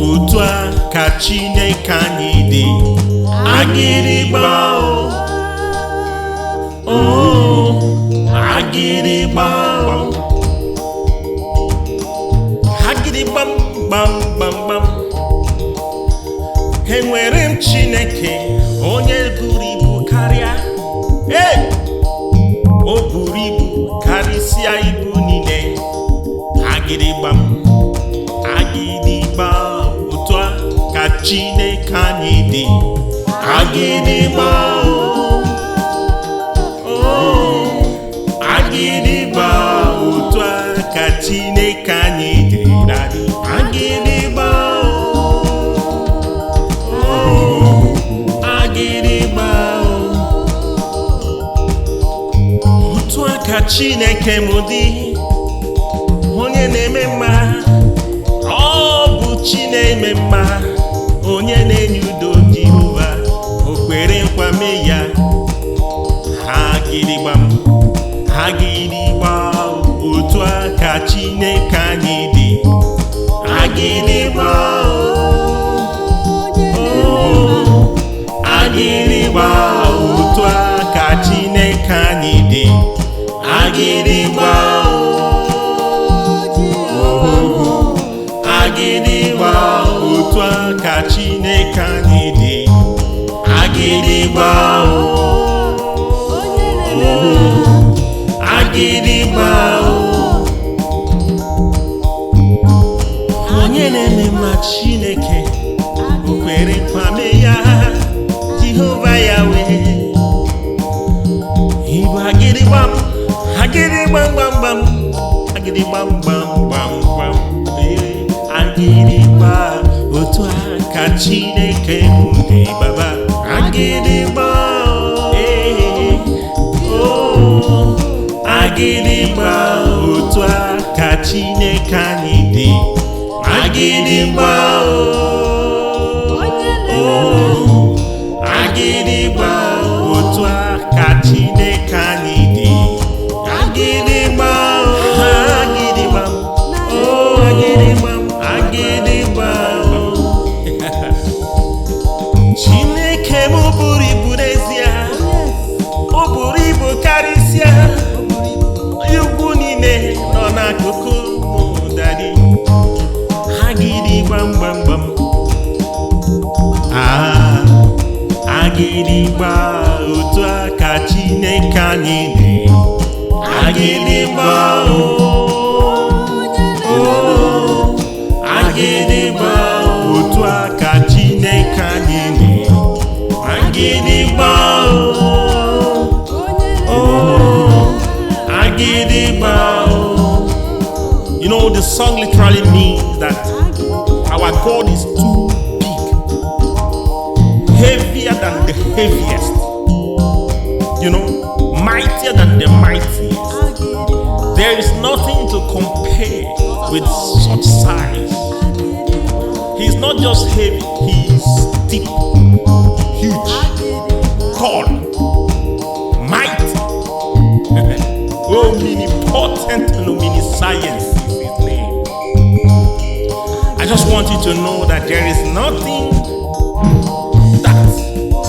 Otua ka Chineke anyị dị. Agidigbao, oh, Agidigbao. Agidigbam, bam, bam, bam. Enwere m Chineke, onye buru ibu karịa. Hey! O buru ibu karịsịa ibu niile. Agidigbam, Agidigbao. Otua ka Chineke anyị dị. Agidigbao, oh, Agidigbao. Otua ka Chineke anyị dị. Agidigbao, oh, Agidigbao. Otua ka Chineke m dị, onye na-eme mma. Ọ bụ Chi na-eme mma, onye na-enye udo. Jehova o kwere nkwa mee ya. Agidigbam, Agidigbao. Otua ka Chineke anyị dị. Agidigbao, oh, Agidigbao. Otua ka Chineke anyị dị. Agidigbao, oh, Agidigbao. Otua ka Chineke anyị dị. Agidigbao, oh, Agidigbao. Onye na-eme mma Chineke o kwere nkwa mee ya. Jehova ya wee Igbo. Agidigbam, Agidigbam, gbam, gbam. Agidigbam, gbam, gbam, gbam. Agidigbao. Otua ka Chineke m dị, Baba. Agidigbao, oh, Agidigbao. Otua ka Chineke anyị dị. Agidigbao, oh, Agidigbao. Otua ka Chineke anyị dị. Agidigbao, Agidigbao, oh, Agidigbao, Agidigbao. Chineke m buru ibu n'ezie, o buru ibu karịsịa. Ugwu niile nọ n'akụkụ m dadị. Agidigbam, gbam, gbam. Ah, Agidigbao. Otua ka Chineke anyị dị. Agidigbao, oh, Agidigbao. Otua ka Chineke anyị dị. Agidigbao, oh, Agidigbao. You know, the song literally means that our God is too big, heavier than the heaviest, you know, mightier than the mightiest. There is nothing to compare with such size. He's not just heavy, he's deep, huge, tall, mighty, omnipotent and omniscience is his name. I just want you to know that there is nothing that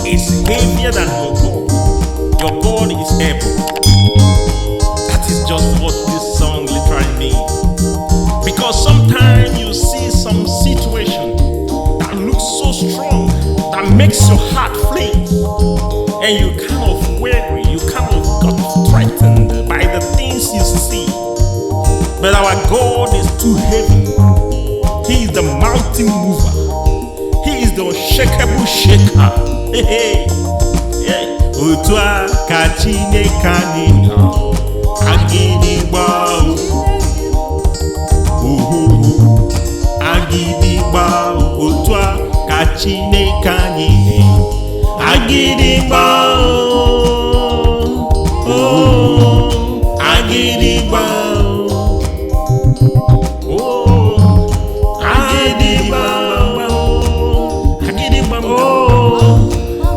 is heavier than your God. Your God is able. That is just what this song literally means. Because sometimes you see some situation that looks so strong, that makes your heart flee, and you kind of weary, you kind of got threatened by the things you see. But our God is too heavy. He is the mountain mover. He is the unshakable shaker. Hey, hey, hey. Otua ka Chineke anyị dị. Agidigbao, oh, Agidigbao. Otua ka Chineke anyị dị. Agidigbao, oh, Agidigbao, oh, Agidigbao, Agidigbao, oh,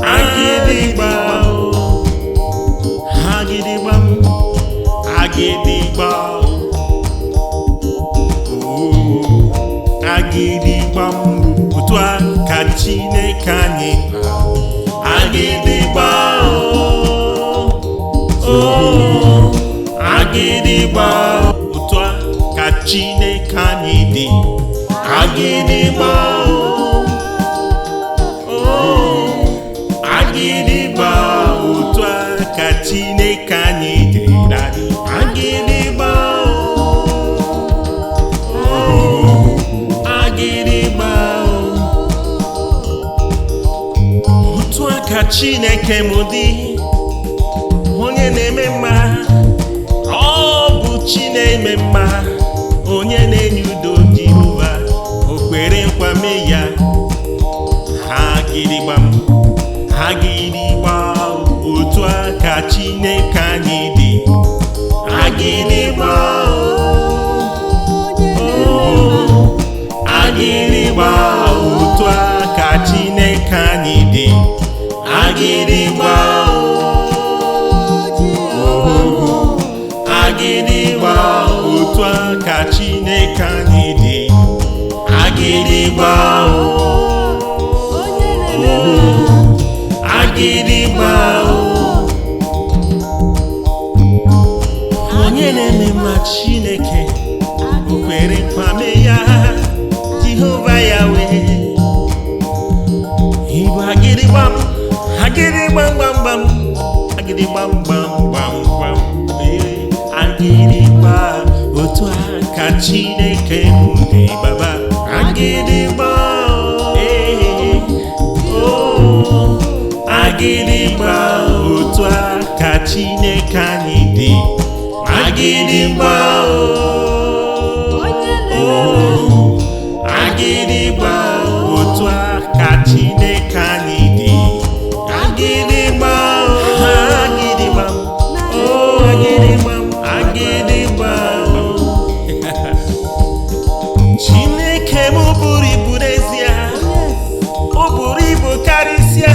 Agidigbao, Agidigbao, oh, Agidigbao. Chineke Anyi. Agidigbao, oh, Agidigbao. Otua ka Chineke Anyi dị. Agidigbao, oh, Agidigbao. Otua ka Chineke Anyi dị. Agidigbao, oh, Agidigbao. Otua ka Chineke m dị, onye na-eme mma. Ọ bụ Chi na-eme mma, onye na-enye udo. Jehova o kwere nkwa mee ya. Agidigbam, Agidigbao. Otua ka Chineke Anyi dị. Agidigbao, oh, Agidigbao. Otua ka Chineke Anyi dị. Agidigbao, oh, Agidigbao. Otua ka Chineke Anyi dị. Agidigbao, oh, Agidigbao. Onye na-eme mma Chineke o kwere nkwa mee ya. Jehova Yahweh. Igbo agidigbam, agidigbam gbam gbam, agidigbam gbam gbam gbam. Agidigbao. Otua ka Chineke m dị baba. Agidigbao, oh, Agidigbao. Otua ka Chineke Anyi dị. Agidigbao, oh, Agidigbao. Otua ka Chineke Anyi dị. Agidigbao, Agidigbao, oh, Agidigbao, Agidigbao. Chineke m buru ibu n'ezie, o buru ibu karịsịa.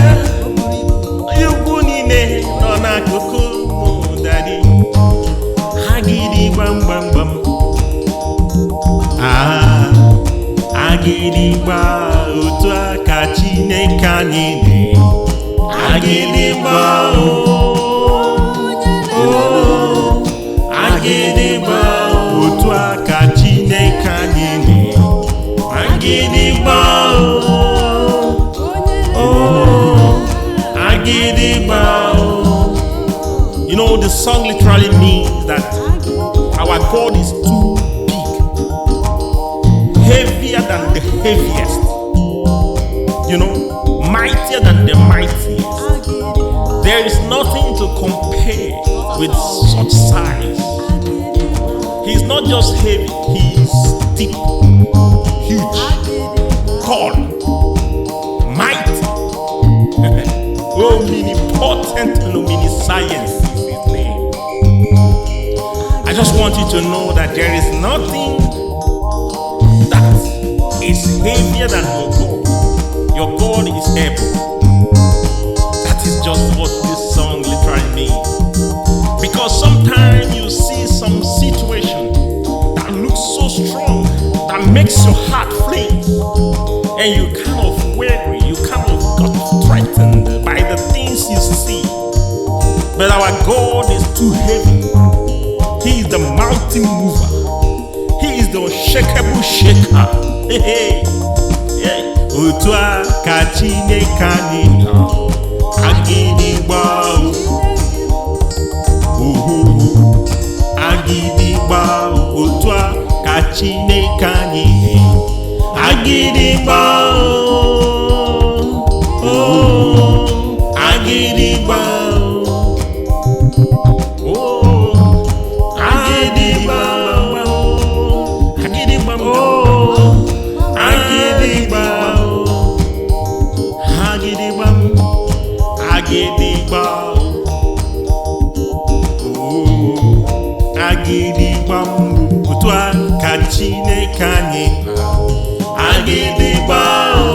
Ugwu niile nọ n'akụkụ mụ dadị. Agidigbam gbam gbam, Agidigbao. Otua ka Chineke Anyi dị. Agidigbao, oh, Agidigbao. Otua ka Chineke Anyi dị. Agidigbao, oh, Agidigbao. You know, the song literally means that our God is too big, heavier than the heaviest, you know, mightier than the mightiest. There is nothing to compare with such size. He's not just heavy, he's deep, huge, tall, mighty, omnipotent and omniscience is his name. I just want you to know that there is nothing that is heavier than your God. Your God is able. That is just what this song literally means. Because sometimes you see some situation that looks so strong, that makes your heart flinch, and you kind of weary, you kind of got threatened by the things you see. But our God is too heavy. He is the mountain mover. He is the unshakable shaker. Hey, hey, hey. Otua ka Chineke Anyi. Agidigbao, Agidigbao. Otua ka Chineke Anyi. Agidigbao, oh, Agidigbao. Agidigbao, oh, Agidigbao. Otua ka Chineke Anyi. Agidigbao,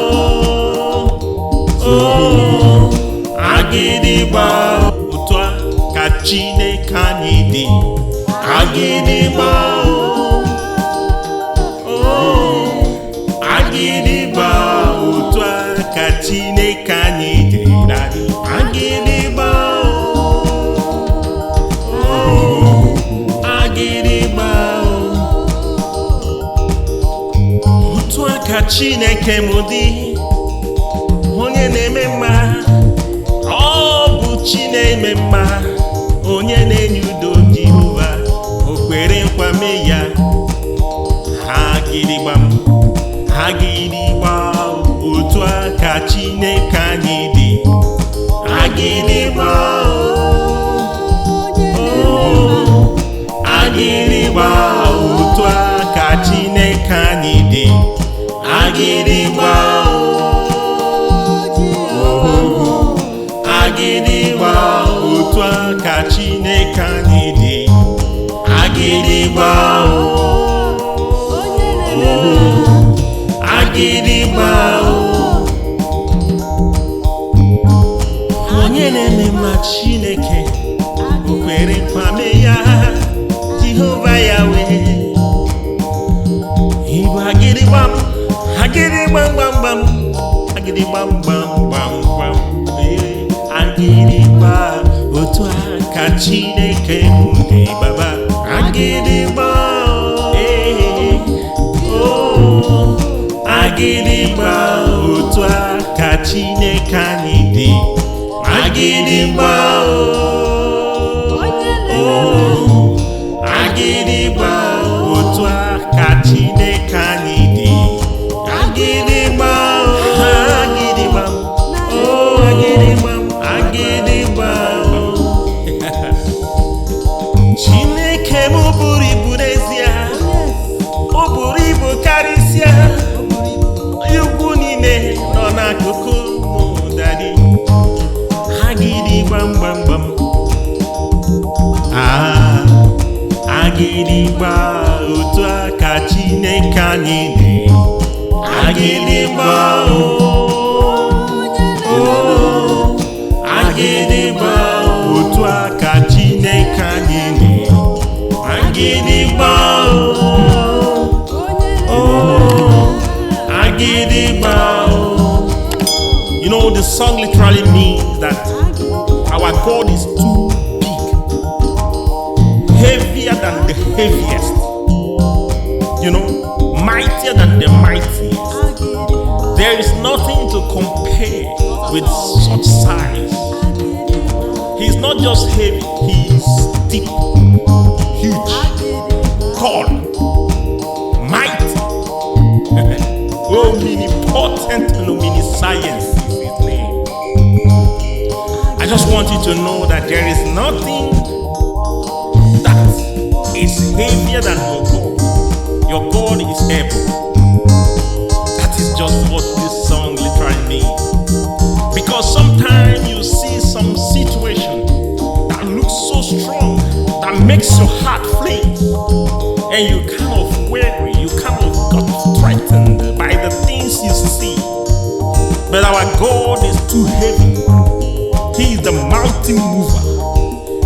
oh, Agidigbao. Otua ka Chineke Anyi dị. Agidigbao, oh, Agidigbao. Otua ka Chineke Anyi dị daddy. Agidigbao, Agidigbao. Otua ka Chineke m dị, onye na-eme mma. Ọ bụ Chi na-eme mma, onye na-enye udo Jehova. O kwere nkwa mee ya. Agidigbam, Agidigbao. Otua ka Chineke Anyi dị. Agidigbao, Agidigbao. Otua ka Chineke Anyi dị. Agidigbao, Agidigbao. Otua ka Chineke Anyi dị. Agidigbao, Agidigbao. Onye na-eme mma Chineke, o kwere nkwa mee ya. Jehova Yahweh. Igbo agidigbam, agidigbam gbam gbam, agidigbam gbam gbam gbam. Agidigbao. Otua ka Chineke m dị baba. Agidigbao, Agidigbao. Otua ka Chineke Anyi dị. Agidigbao, Agidigbao. Otua ka Chineke Anyi dị. Agidigbao, Agidigbao, Agidigbao, Agidigbao. Chineke m buru ibu n'ezie, o buru ibu karịsịa. Ugwu niile nọ n'akụkụ mụ daddy. Agidigbam gbam gbam. Agidigbao. Otua ka Chineke Anyi dị. Agidigbao, Agidigbao. Otua ka Chineke Anyi dị. Agidigbao, Agidigbao. You know, the song literally means that our God is too big, heavier than the heaviest, you know, mightier than the mightiest. There is nothing to compare with such size. He's not just heavy, he's deep, huge, tall, mighty. Omnipotent and omniscience is his name. I just want you to know that there is nothing that is heavier than your God. Your God is able. That is just what this song literally means. Because sometimes you see some situation that looks so strong, that makes your heart flinch, and you kind of weary, you kind of got threatened by the things you see. But our God is too heavy. He is the mountain mover.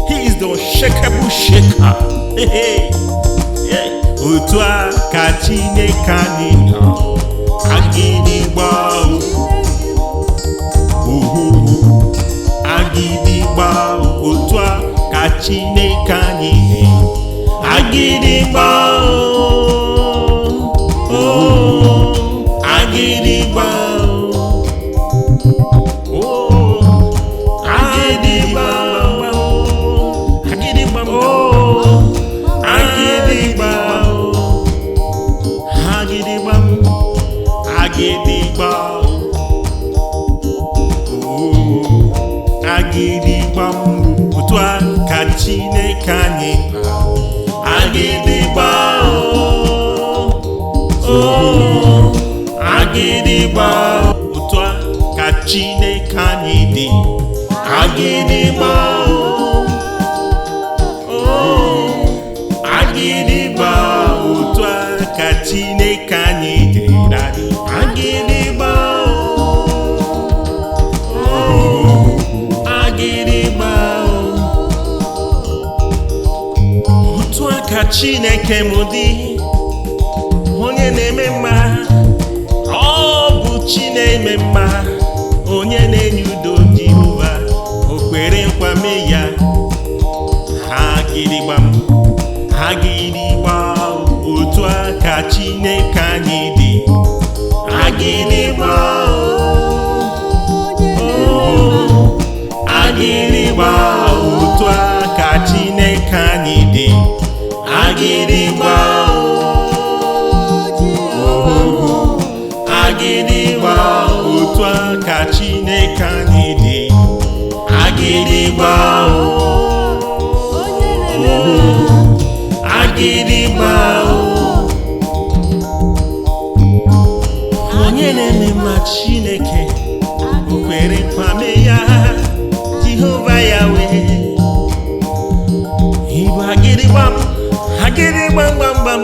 He is the unshakable shaker. Hey, hey. Yeah. Otua ka Chineke Anyi dị. Agidigbao, Agidigbao. Otua ka Chineke Anyi dị. Agidigbao, Agidigbao. Agidigbao, Agidigbao. Otua ka Chineke Anyi. Agidigbao, Agidigbao. Otua ka Chineke Anyi dị. Agidigbao, Agidigbao. Otua ka Chineke Anyi dị daddy. Agidigbao, Agidigbao. Otua ka Chineke m dị, onye na-eme mma. Ọ bụ Chi na-eme mma, Agidigbao, oh, Agidigbao, Otua ka Chineke Anyi dị. Agidigbao, oh, Agidigbao, Otua ka Chineke Anyi dị. Agidigbao, oh, Agidigbao. Onye na-eme ma Chineke o kwere kwame ya Jehova Yahweh. Ibu agidigbam, agidigbam gbam gbam,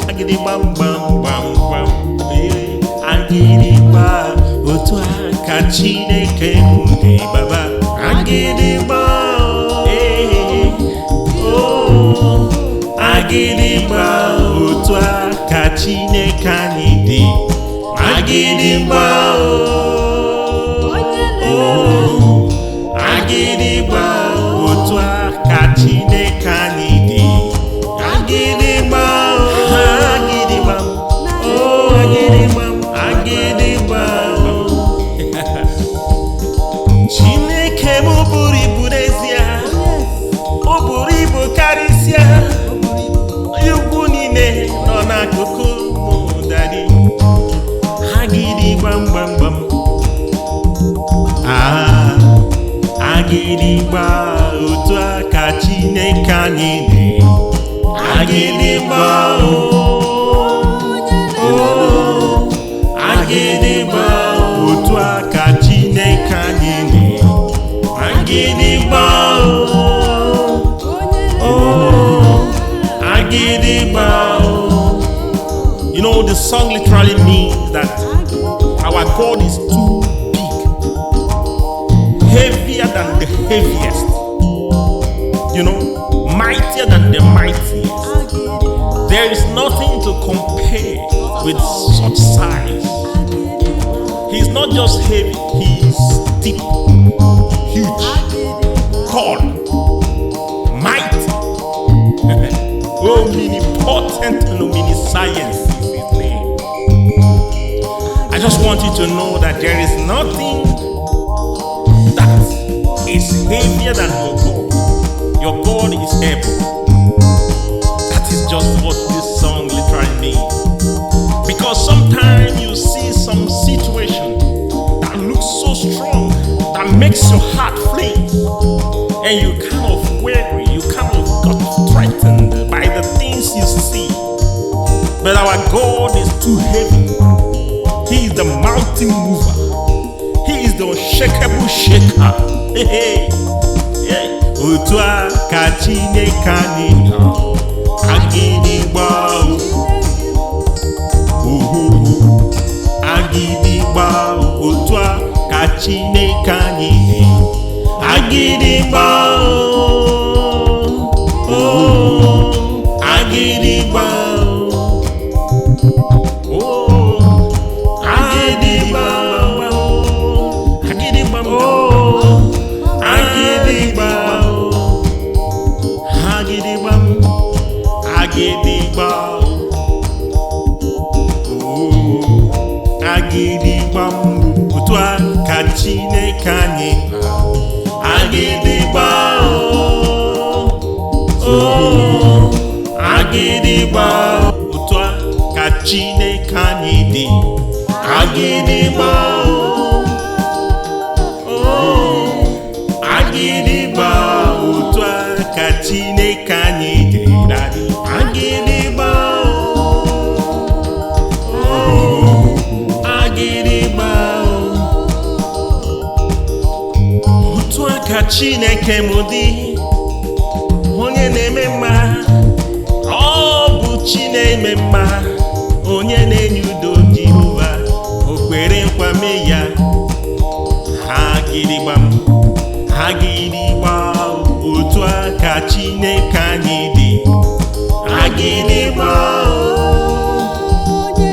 agidigbam gbam gbam gbam. Agidigba, Otua ka Chineke dị baba. Agidigba, oh, Agidigba, Otua ka Chineke Anyi dị. Agidigbao, oh, Agidigbao, Otua ka Chineke Anyi dị. Agidigbao, Agidigbao, oh, Agidigbao, Agidigbao. Chineke m buru ibu n'ezie, o buru ibu karịsịa. Ugwu niile nọ n'akụkụ m daddy. Agidigbam gbam gbam, Agidigba, Otua ka Chineke Anyi dị. Agidigba, oh, Agidigba, Otua ka Chineke Anyi dị. Agidigba, oh, Agidigba. You know, the song literally means that our God is too big, heavier than the heaviest, you know, mightier than the mightiest. There is nothing to compare with such size. He's not just heavy, he's deep, huge, tall, mighty, omnipotent and omniscience. I just want you to know that there is nothing that is heavier than your God. Your God is able. That is just what this song literally means. Because sometimes you see some situation that looks so strong, that makes your heart flinch, and you kind of weary, you kind of got threatened by the things you see. But our God is too heavy. He is the mountain mover. He is the unshakable shaker. Hey, hey. Otua ka Chineke Anyi dị. Agidigbao, oh, Agidigbao, Otua ka Chineke Anyi dị. Agidigbao, oh, Agidigbao. Agidigbao, oh, Agidigbao, Otua ka Chineke Anyi. Agidigbao, oh, Agidigbao, Otua ka Chineke Anyi dị. Agidigbao, oh, Agidigbao, Otua ka Chineke Anyi dị. Agidigbao, oh, Agidigbao, Otua ka Chineke m dị. Onye na-eme mma, ọ bụ Chi na-eme mma. Onye na-enye udo Jehova, o kwere nkwame ya. Agidigbam, Agidigbao, Otua ka Chineke Anyi dị. Agidigbao,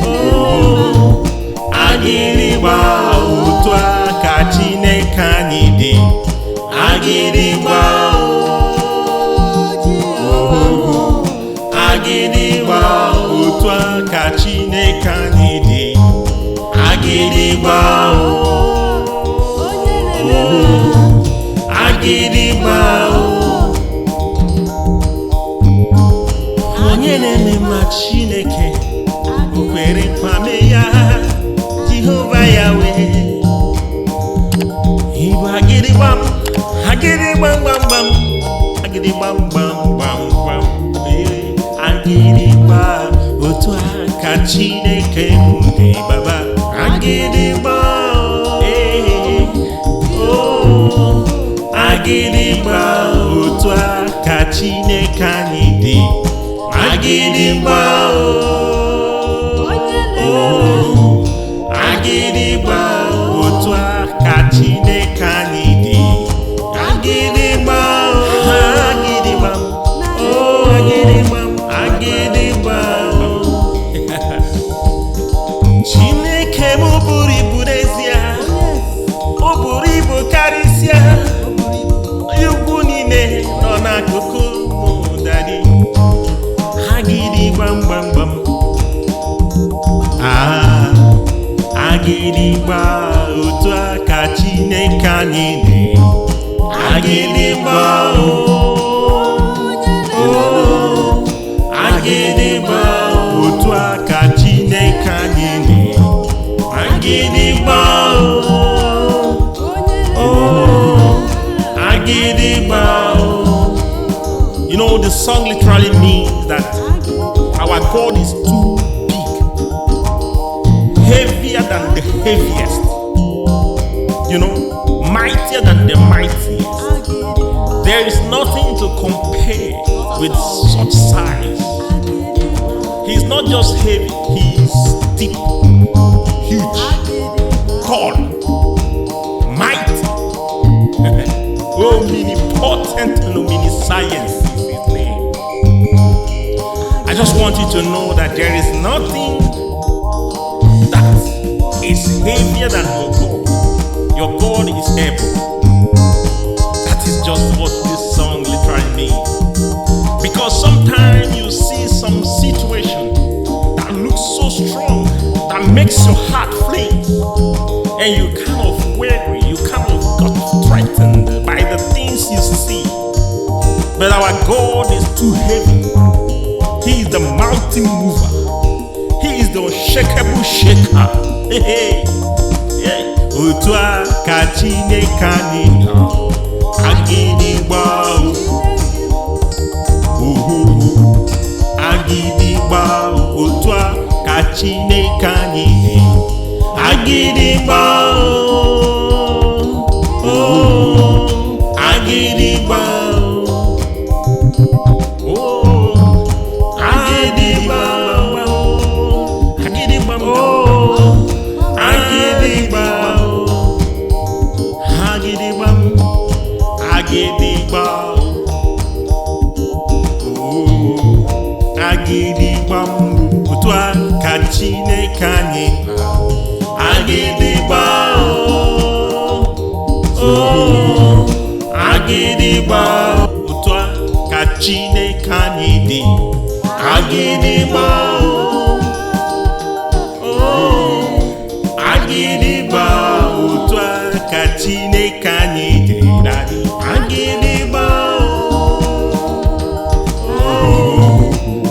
oh, Agidigbao, Otua ka Chineke Anyi dị. Agidigbao, oh, Agidigbao, Otua ka Chineke Anyi dị. Agidigbao, Agidigbao, onye na-eme ma Chineke o kwere kwame ya Jehova Yahweh. Ibu agidigbam, agidigbam bam bam, agidigbam bam bam bam, agidigba Otua ka Chineke dị baba. Agidigba, oh, agidigba Otua ka Chineke Anyi dị. Agidigba, oh, agidigba Otua ka Chineke Anyi dị. Agidigba, agidigba, oh, agidigba, agidigba. Chineke m buru ibu n'ezie, o buru ibu karịsịa. Ugwu niile nọ n'akụkụ mụ daddy. Agidigbam gbam gbam, agidigba Otua ka Chineke Anyi dị. Agidigba, oh, agidigba Otua ka Chineke Anyi dị. Agidigba, oh, agidigba. You know, the song literally means that our God is too big, heavier than the heaviest, you know, mightier than the mightiest. There is nothing to compare with such size. He's not just heavy, he's deep, huge, tall, mighty, omnipotent and omniscience is his name. I just want you to know that there is nothing that is heavier than your God. Your God is able. That is just what this song literally means. Because sometimes you see some situation that looks so strong, that makes your heart flinch, and you kind of weary, you kind of got threatened by the things you see. But our God is too heavy. He is the mountain mover. He is the unshakable shaker. Hey, hey, yeah. Otua ka Chineke Anyi dị. Agidigbao, agidigbao Otua ka Chineke Anyi dị. Agidigbao, oh, agidigbao, oh, agidigbao, agidigbao, oh, agidigbao, agidigbao, agidigbao, oh, agidigbao Otua ka Chineke Anyi. Agidigbao, oh, agidigbao Otua ka Chineke Anyi dị. Agidigbao, oh, agidigbao Otua ka Chineke Anyi dị. Agidigbao, oh,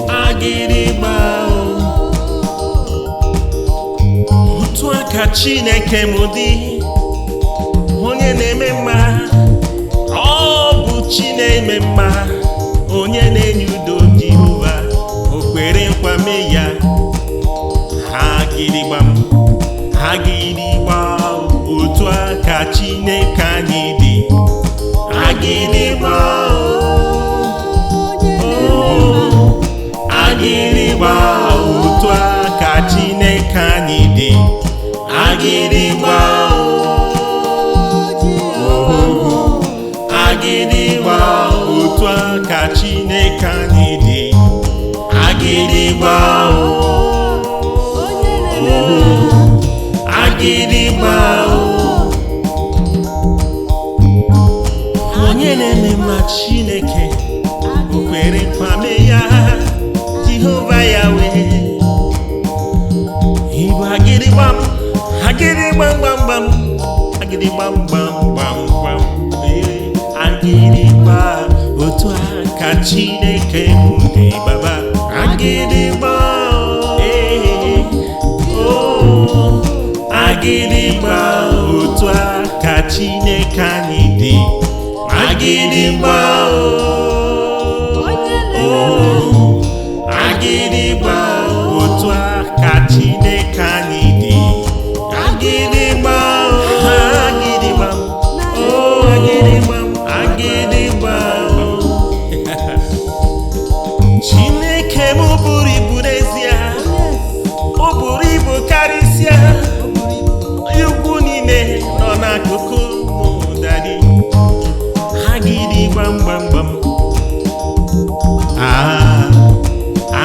agidigbao Otua ka Chineke m dị. Onye na-eme mma, ọ bụ Chi na-eme mma. Onye na-enye udo Jehova, o kwere nkwame ya. Agidigbam, agidigbao Otua ka Chineke Anyi dị. Agidigbao, oh, agidigbao Otua ka Chineke Anyi dị. Agidigbao, oh, agidigbao Otua ka Chineke Anyi dị. Agidigbao, oh, agidigbao. Onye na-eme ma Chineke o kwere kwame ya Jehova Yahweh. Ibu agidigbam, Agidigbam gbam gbam gbam. Agidigba Otua ka Chineke dị Baba. Agidigbao, oh, Agidigbao Otua ka Chineke Anyi dị. Agidigbao, oh, Agidigbao Otua ka Chineke Anyi dị. Agidigbao, Agidigbao, oh, Agidigbao. Chineke m buru ibu n'ezie, o buru ibu karịsịa. Ugwu niile nọ n'akụkụ mụ dadị. Agidigbam gbam gbam.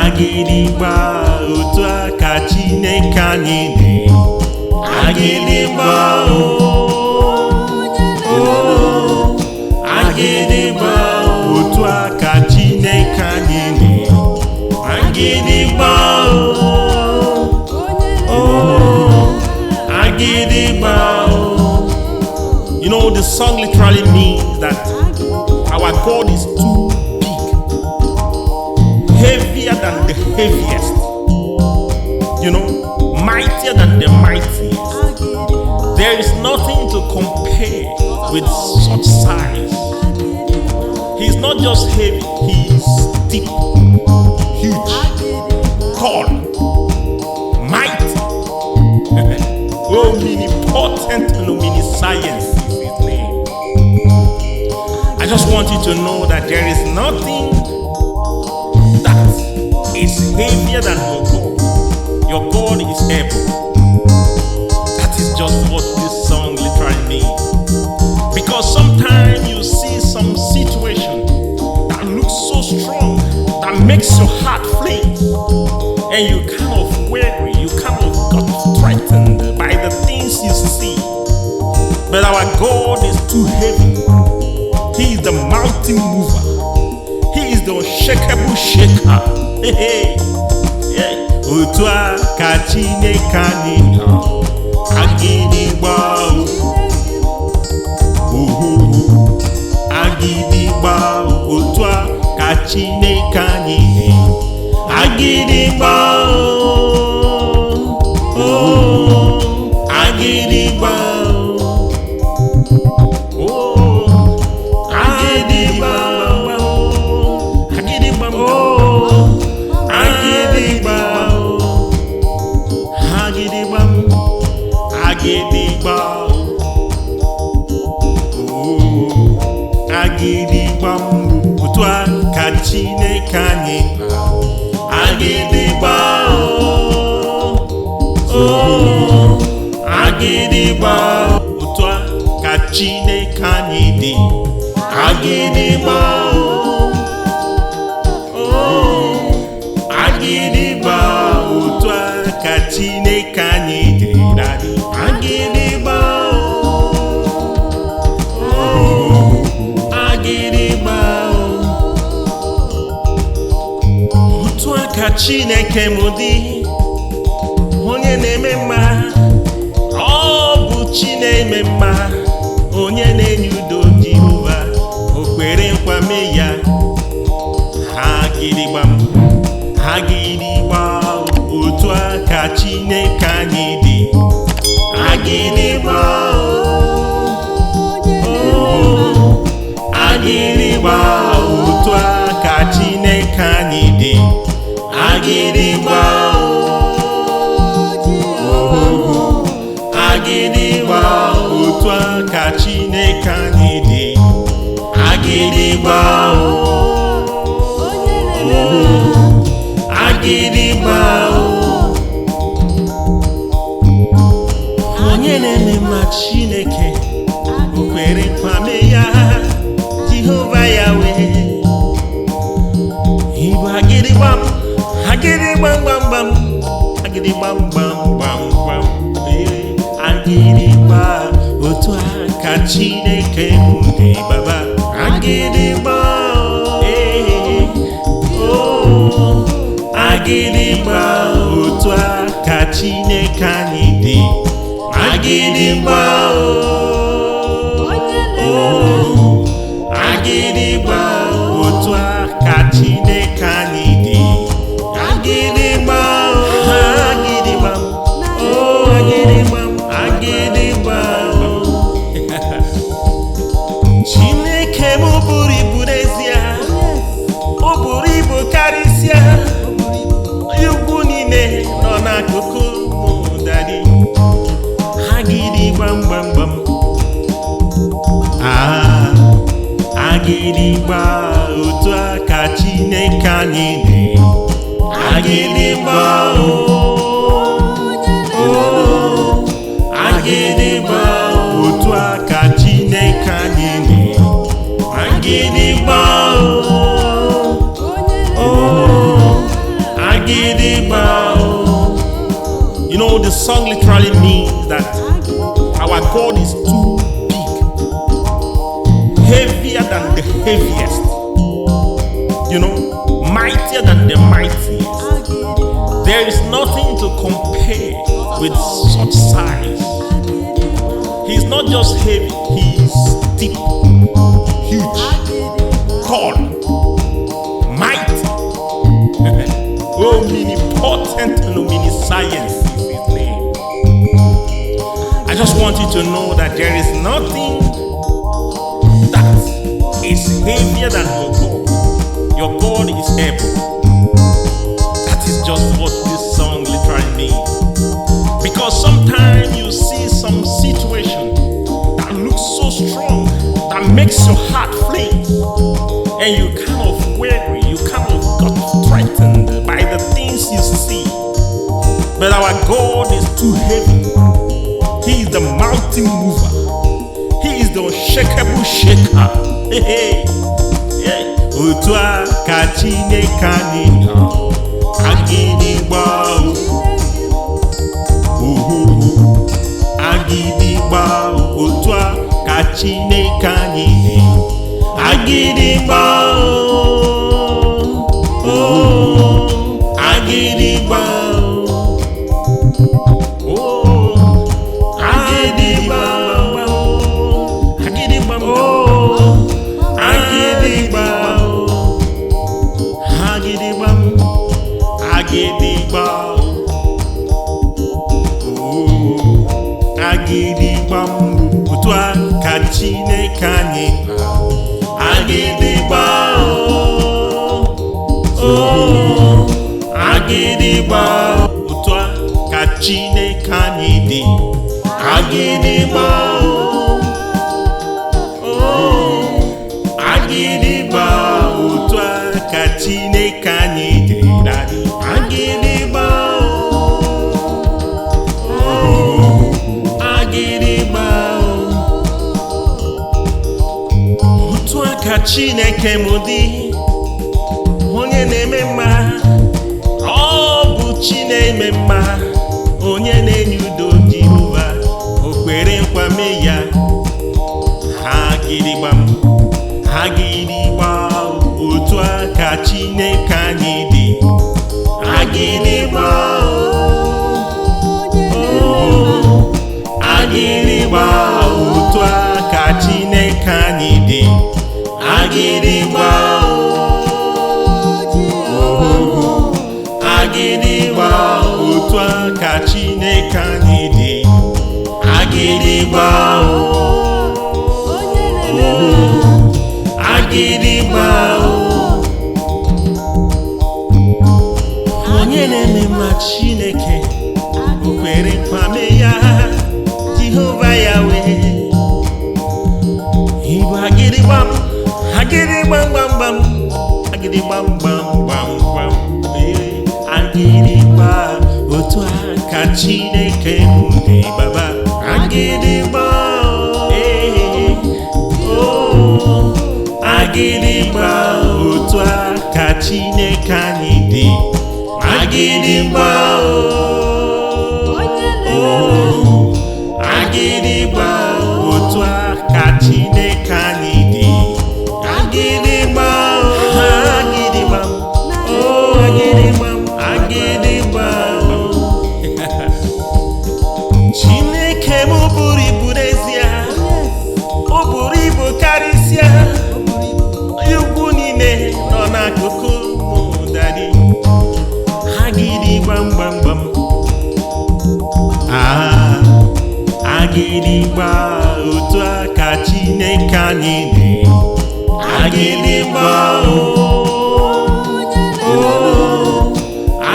Agidigbao Otua ka Chineke Anyi dị. Agidigbao, oh, Agidigbao Otua ka Chineke Anyi dị. Agidigbao, oh, Agidigbao. You know, the song literally means that our God is too big, heavier than the heaviest, you know, mightier than the mightiest. There is nothing to compare with such size. He's not just heavy, he's deep, huge, tall, mighty, omnipotent and omniscience is his name. I just want you to know that there is nothing that is heavier than your God. Your God is able. That is just what this song literally means. Because sometimes you see some situation that looks so strong, that makes your heart flee, and you kind of weary, you kind of got threatened by the things you see. But our God is too heavy. He is the mountain mover. He is the unshakable shaker. Hey, hey, hey. Otua ka Chineke Anyi dị. Agidigbao, Agidigbao Otua ka Chineke Anyi dị. Agidigbao, oh, Agidigbao, oh, Agidigbao, Agidigbao, oh, Agidigbao, Agidigbao, Agidigbao, oh, Agidigbao Otua ka Chineke Anyi dị. Agidigbao, oh, Agidigbao Otua ka Chineke Anyi dị. Agidigbao, oh, Agidigbao Otua ka Chineke Anyi dị. Agidigbao, oh, Agidigbao Otua ka Chineke m dị. Onye na-eme mma, ọ bụ Chi na-eme mma. Onye na-enye udo Jehova, o kwere nkwa mee ya. Agidigbam, Agidigbao Otua ka Chineke Anyi dị. Agidigbao, oh, Agidigbao Otua ka Chineke Anyi dị. Agidigbao, oh, Agidigbao Otua ka Chineke Anyi dị. Agidigbao, oh, Agidigbao. Onye na-eme mma Chineke, o kwere nkwa mee ya. Jehova Yahweh, Igbo Agidigbam, Agidigbam gbam gbam, Agidigbam gbam gbam gbam. Agidigbao Otua ka Chineke dị Baba. Agidigbao, oh, Agidigbao Otua ka Chineke Anyi dị. Agidigbao, Agidigbam. Agidigbao, Otua ka Chineke anyị dị. Agidigbao, Agidigbao, Otua ka Chineke anyị dị. Agidigbao, Agidigbao. You know, the song literally means that our God is too big, heavier than the heaviest, you know, mightier than the mightiest. There is nothing to compare with such size. He's not just heavy, he's deep, huge, tall, mighty, omnipotent and omniscience is his name. I just want you to know that there is nothing that is heavier than your God. Your God is able. That is just what this song literally means. Because sometimes you see some situation that looks so strong, that makes your heart flee, and you kind of weary, you kind of got threatened by the things you see. But our God is too heavy. He is the mountain mover. He is the unshakable shaker. Hey. Otua ka Chineke anyị dị. Agidigbao. Agidigbao. Otua ka Chineke anyị dị. Agidigbao. Agidigbao. Agidigbam, Otua ka Chineke anyị. Agidigbao, Agidigbao, Otua ka Chineke anyị dị. Agidigbao, Agidigbao, Otua ka Chineke anyị dị. Agidigbao. Otua ka Chineke m dị, onye na-eme mma, ọ bụ Chi na-eme mma, onye na-enye udo Jehova, o kwere nkwa mee ya. Agidigbam, Agidigbao, Otua ka Chineke anyị dị. Agidigbao, Agidigbao, Otua ka Chineke anyị dị. Agidigbao, Agidigbao, Otua ka Chineke anyị dị. Agidigbao, Agidigbao. Onye na-eme mma Chineke, o kwere nkwa mee ya. Jehova Yahweh. Igbo Agidigbam, Agidigbam, Agidigbam, Agidigbao, Otua ka Chineke m dị Baba. Agidigbao, Agidigbao, Otua ka Chineke anyị dị. Agidigbao, Agidigbao, Otua ka Chineke anyị dị. Agidigbao, Agidigbam, Agidigbam, Agidigbao. Chineke m buru ibu n'ezie, o buru ibu karịsịa. Ugwu niile nọ n'akụkụ m dadi. Agidigbam. Agidigbao, Otua ka Chineke anyị dị. Agidigbao,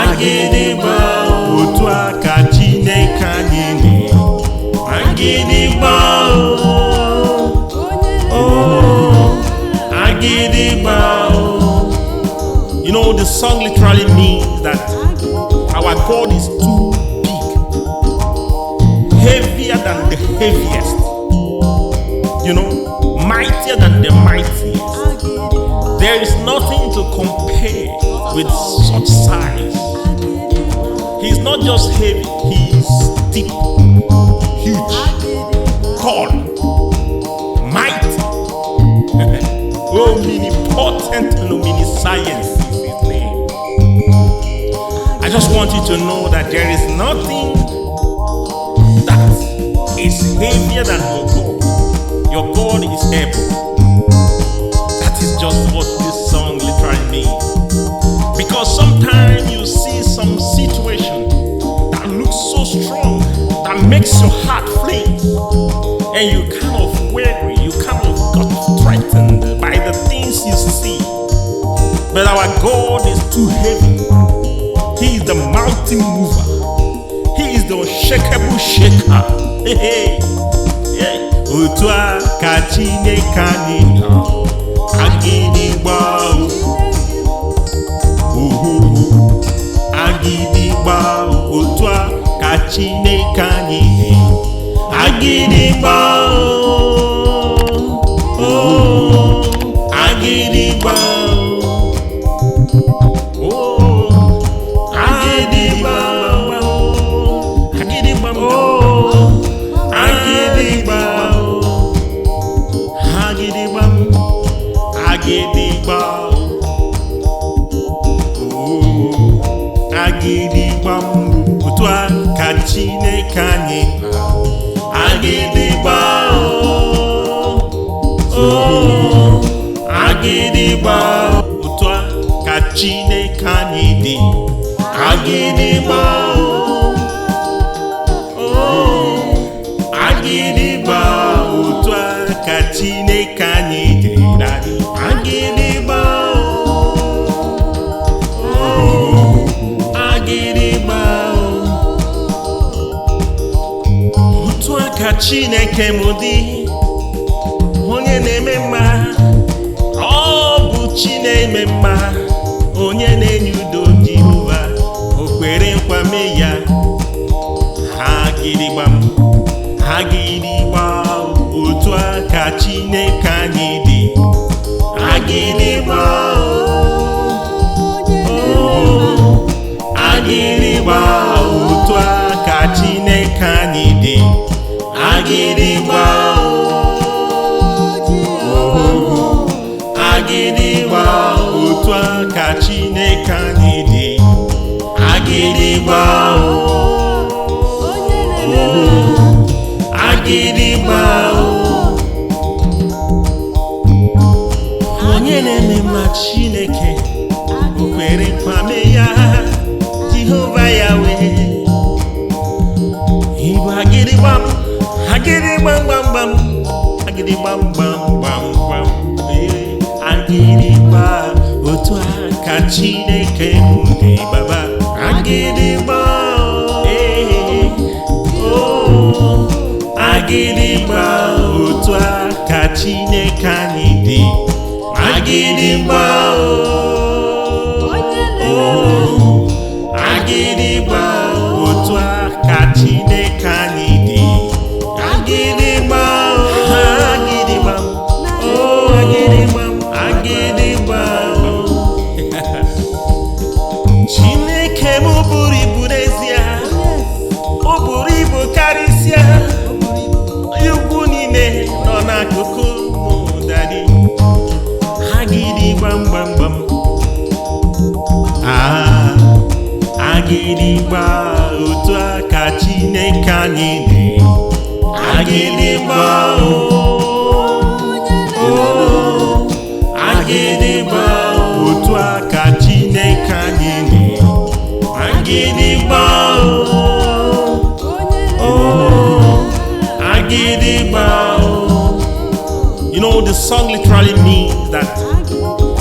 Agidigbao, Otua ka Chineke anyị dị. Agidigbao, oh, Agidigbao. You know, the song literally means that our God is too big, heavier than the heaviest, you know, mightier than the mightiest. There is nothing to compare with such size. He's not just heavy, he's deep, huge, tall, mighty, omnipotent and omniscience is his name. I just want you to know that there is nothing that is heavier than your God. Your God is able. That is just what this song literally means. Because sometimes you see some situation that looks so strong, that makes your heart flinch, and you kind of weary, you kind of got threatened by the things you see. But our God is too heavy. He is the mountain mover. He is the unshakable shaker. Hey, hey, hey. Otua ka Chineke Anyi, Agidigbao, Agidigbao. Otua ka Chineke Anyi, Agidigbao, oh, Agidigbao. Agidigbao, oh, Agidigbao. Otua ka Chineke Anyi, Agidigbao, oh, Agidigbao. Otua ka Chineke Anyi dị, Agidigbao, oh, Agidigbao. Otua ka Chineke Anyi dị, Agidigbao, oh, Agidigbao. Otua ka Chineke m dị, onye na-eme mma, ọ bụ Chi na-eme mma, onye na-enye udo, Jehova, o kwere nkwa mee ya. Agidigbao, Agidigbao. Otua ka Chineke Anyi dị, Agidigbao, oh, Agidigbao. Otua ka Chineke Anyi dị, Agidigbao, oh, Agidigbao. Otua ka Chineke Anyi dị, Agidigbao, oh, Agidigbao. Onye na-eme mma Chineke, o kwere nkwa mee ya, Jehova Yahweh. Igbo Agidigbam, Agidigbam gbam gbam, Agidigbam gbam gbam gbam, Agidigbao. Otua ka Chineke m dị, Baba. Agidigbao, oh, Agidigbao. Otua ka Chineke Anyi dị, Agidigbao, oh, Agidigbao. Otua ka Chineke Anyi dị, Agidigbao, Agidigbao, oh, Agidigbao, Agidigbao. Chineke m buru ibu n'ezie, o buru ibu karịsịa, ugwu niile nọ n'akụkụ mụ dadị. Agidigbam gbam gbam, Agidigbao. Otua ka Chineke Anyi dị, Agidigbao, oh, Agidigbao. Otua ka Chineke Anyi dị, Agidigbao, oh, Agidigbao. You know, the song literally means that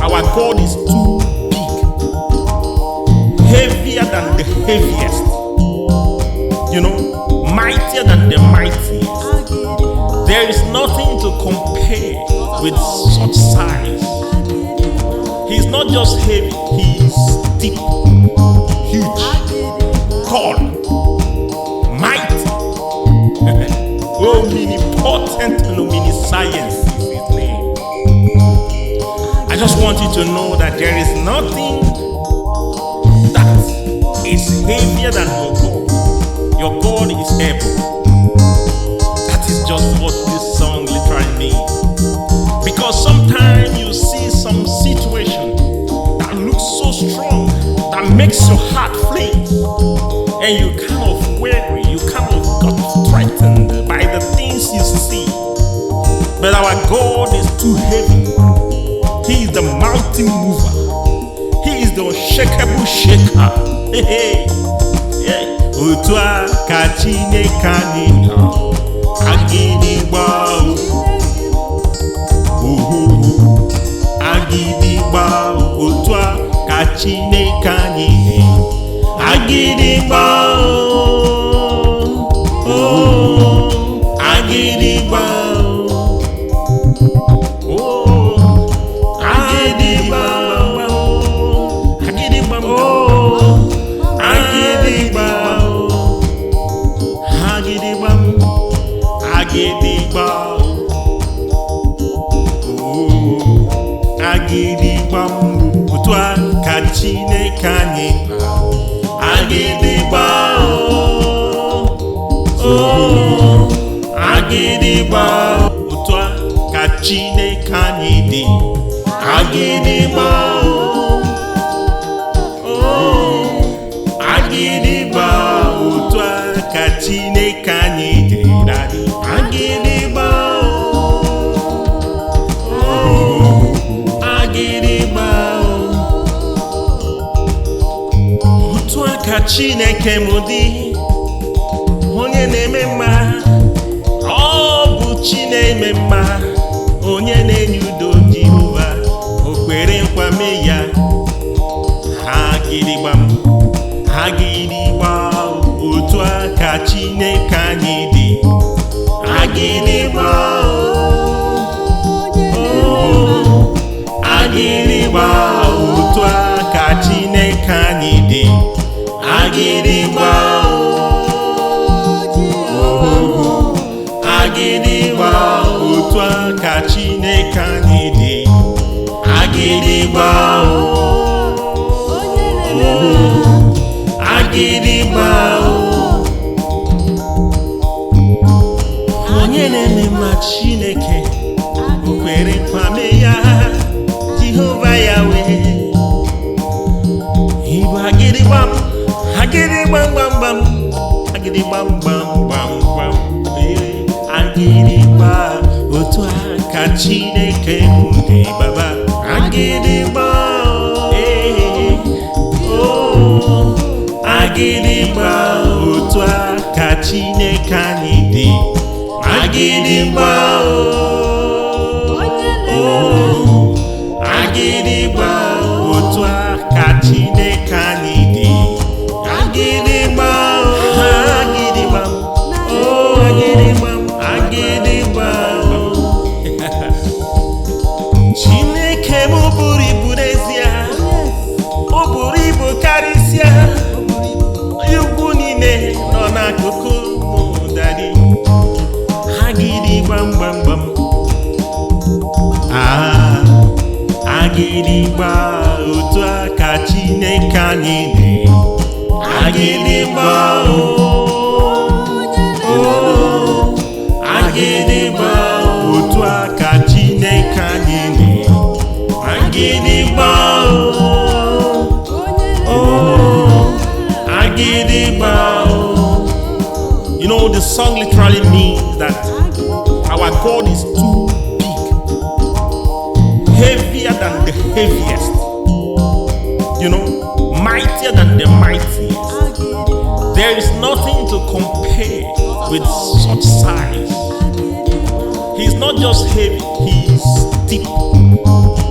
our God is too big, heavier than the heaviest, you know, mightier than the mightiest. There is nothing to compare with such size. He's not just heavy, he's deep, huge, tall, mighty, omnipotent and omniscience is his name. I just want you to know that there is nothing that is heavier than your God. Your God is able. That is just what this song literally means. Because sometimes you see some situation that looks so strong, that makes your heart flinch, and you kind of weary, you kind of got threatened by the things you see. But our God is too heavy. He is the mountain mover. He is the unshakable shaker. Hey, hey. Otua ka Chineke Anyi Agidigbao. Agidigbao. Otua ka Chineke Anyi Agidigbao. Oh, Agidigbao. Agidigbao, Agidigbao, Otua ka Chineke Anyi Agidigbao, oh, Agidigbao, Otua ka Chineke Anyi dị Agidigbao, oh, Agidigbao, Otua ka Chineke Anyi dị Agidigbao, oh, Agidigbao. Otua ka Chineke m dị, onye na-eme mma, ọ bụ Chi na-eme mma, onye na-enye udo Jehova, o kwere nkwa mee ya. Agidigbao, Agidigbao, Otua ka Chineke Anyi dị Agidigbao, oh, Agidigbao, Otua ka Chineke Anyi dị Agidigbao, oh, Agidigbao, Otua ka Chineke Anyi dị Agidigbao, oh, Agidigbao. Onye na-eme mma Chineke, o kwere nkwa mee ya, Jehova Yahweh. Ibu Agidigbam, Agidigbam gbam gbam, Agidigbam gbam gbam gbam. Agidigbao, Otua ka Chineke dị Baba. Agidigbao, oh, Agidigbao, Otua ka Chineke Anyi dị Agidigbao, oh, Agidigbao, Otua ka Chineke Anyi dị Agidigbao, Agidigbao, oh, Agidigbao, Agidigbao. Chineke m buru ibu n'ezie, o buru ibu karịsịa, ugwu niile nọ n'akụkụ mụ dadị. Agidigbam gbam gbam, Agidigbao, Otua ka Chineke Anyi dị Agidigbao, oh, Agidigbao, Otua ka Chineke Anyi dị Agidigbao, oh, Agidigbao. You know, the song literally means that our God is too big, heavier than the heaviest, you know, mightier than the mightiest. There is nothing to compare with such size. He's not just heavy, he's deep,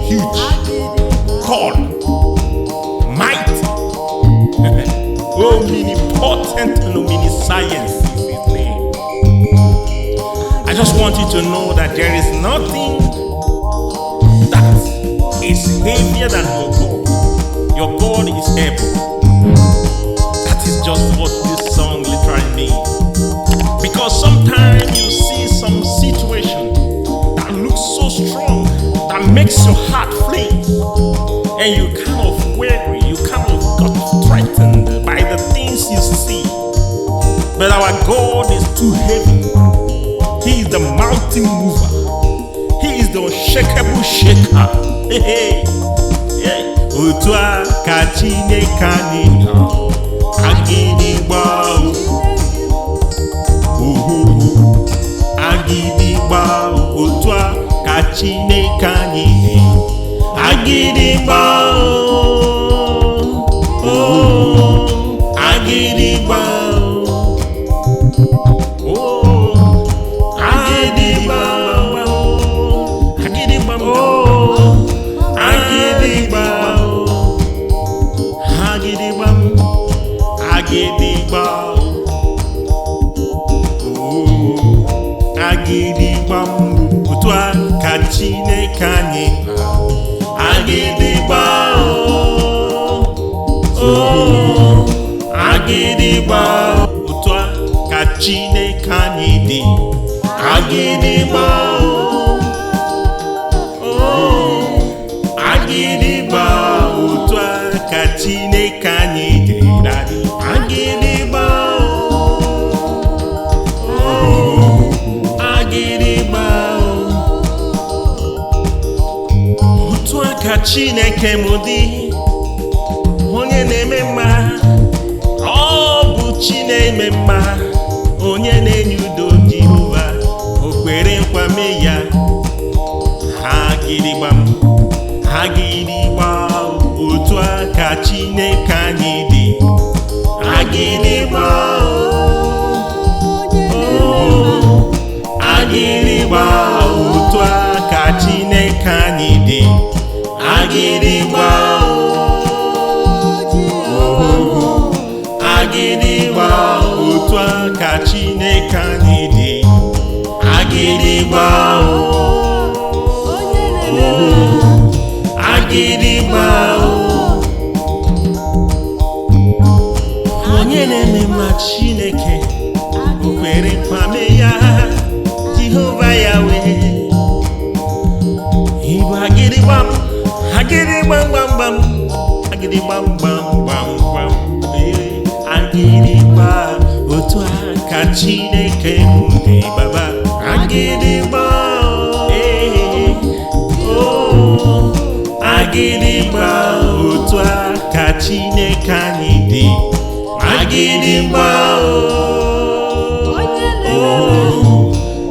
huge, tall, mighty, omnipotent and omniscience is his name. I just want you to know that there is nothing that is heavier than your God. Your God is able. That is just what this song literally means. Because sometimes you see some situation that looks so strong, that makes your heart flinch, and you kind of weary, you kind of got threatened by the things you see. But our God is too heavy. He is the mountain mover. He is the unshakable shaker. Hey, hey. Otua ka Chineke Anyi Agidigbao. Agidigbao. Otua ka Chineke Anyi Agidigbao. Oh, Agidigbao. Agidigbao, Agidigbao, Otua ka Chineke Anyi Agidigbao, Agidigbao, Otua ka Chineke Anyi dị Agidigbao, Agidigbao, Otua ka Chineke Anyi dị Agidigbao, Agidigbao. Otua ka Chineke m dị, onye na-eme mma, ọ bụ Chi na-eme mma, onye na-enye udo Jehova, o kwere nkwa mee ya. Agidigbao, Agidigbao, Otua ka Chineke Anyi dị Agidigbao, Agidigbao, Otua ka Chineke Anyi dị Agidigbao, Agidigbao, Otua ka Chineke Anyi dị Agidigbao, Agidigbao. Onye na-eme mma Chineke, o kwere nkwa mee ya. Jehova Yahweh, Igbo Agidigbam, Agidigbam gbam gbam, Agidigbam gbam gbam gbam. Agidigbao, Otua ka Chineke dị Baba Agidigbao, Agidigbao, Otua ka Chineke Anyi dị Agidigbao,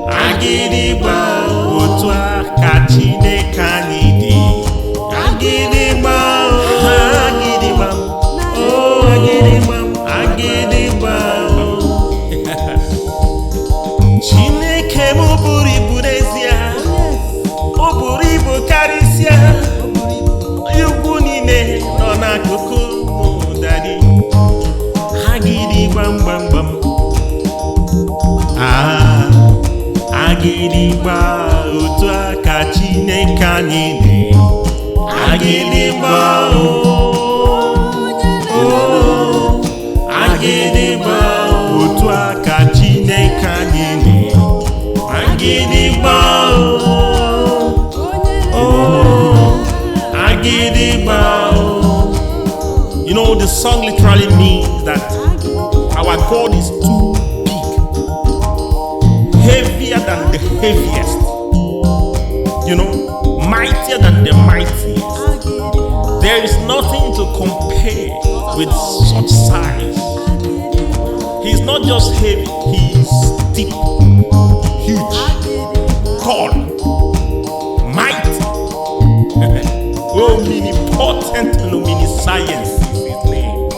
Agidigbao, Otua ka Chineke Anyi dị Agidigbao, Agidigbao, Agidigbao, Agidigbao. Chineke m buru ibu n'ezie, o buru ibu karịsịa. Ugwu niile nọ n'akụkụ mụdadị Agidigbam gbam gbam. Agidigbao, Otua ka Chineke Anyi dị Agidigbao, Agidigbao, Otua ka Chineke Anyi dị Agidigbao, Agidigbao. You know, the song literally means that our God is too big, heavier than the heaviest, you know, mightier than the mightiest. There is nothing to compare with such size. He's not just heavy, he's deep, huge, tall, mighty. Omnipotent and omniscience is his name.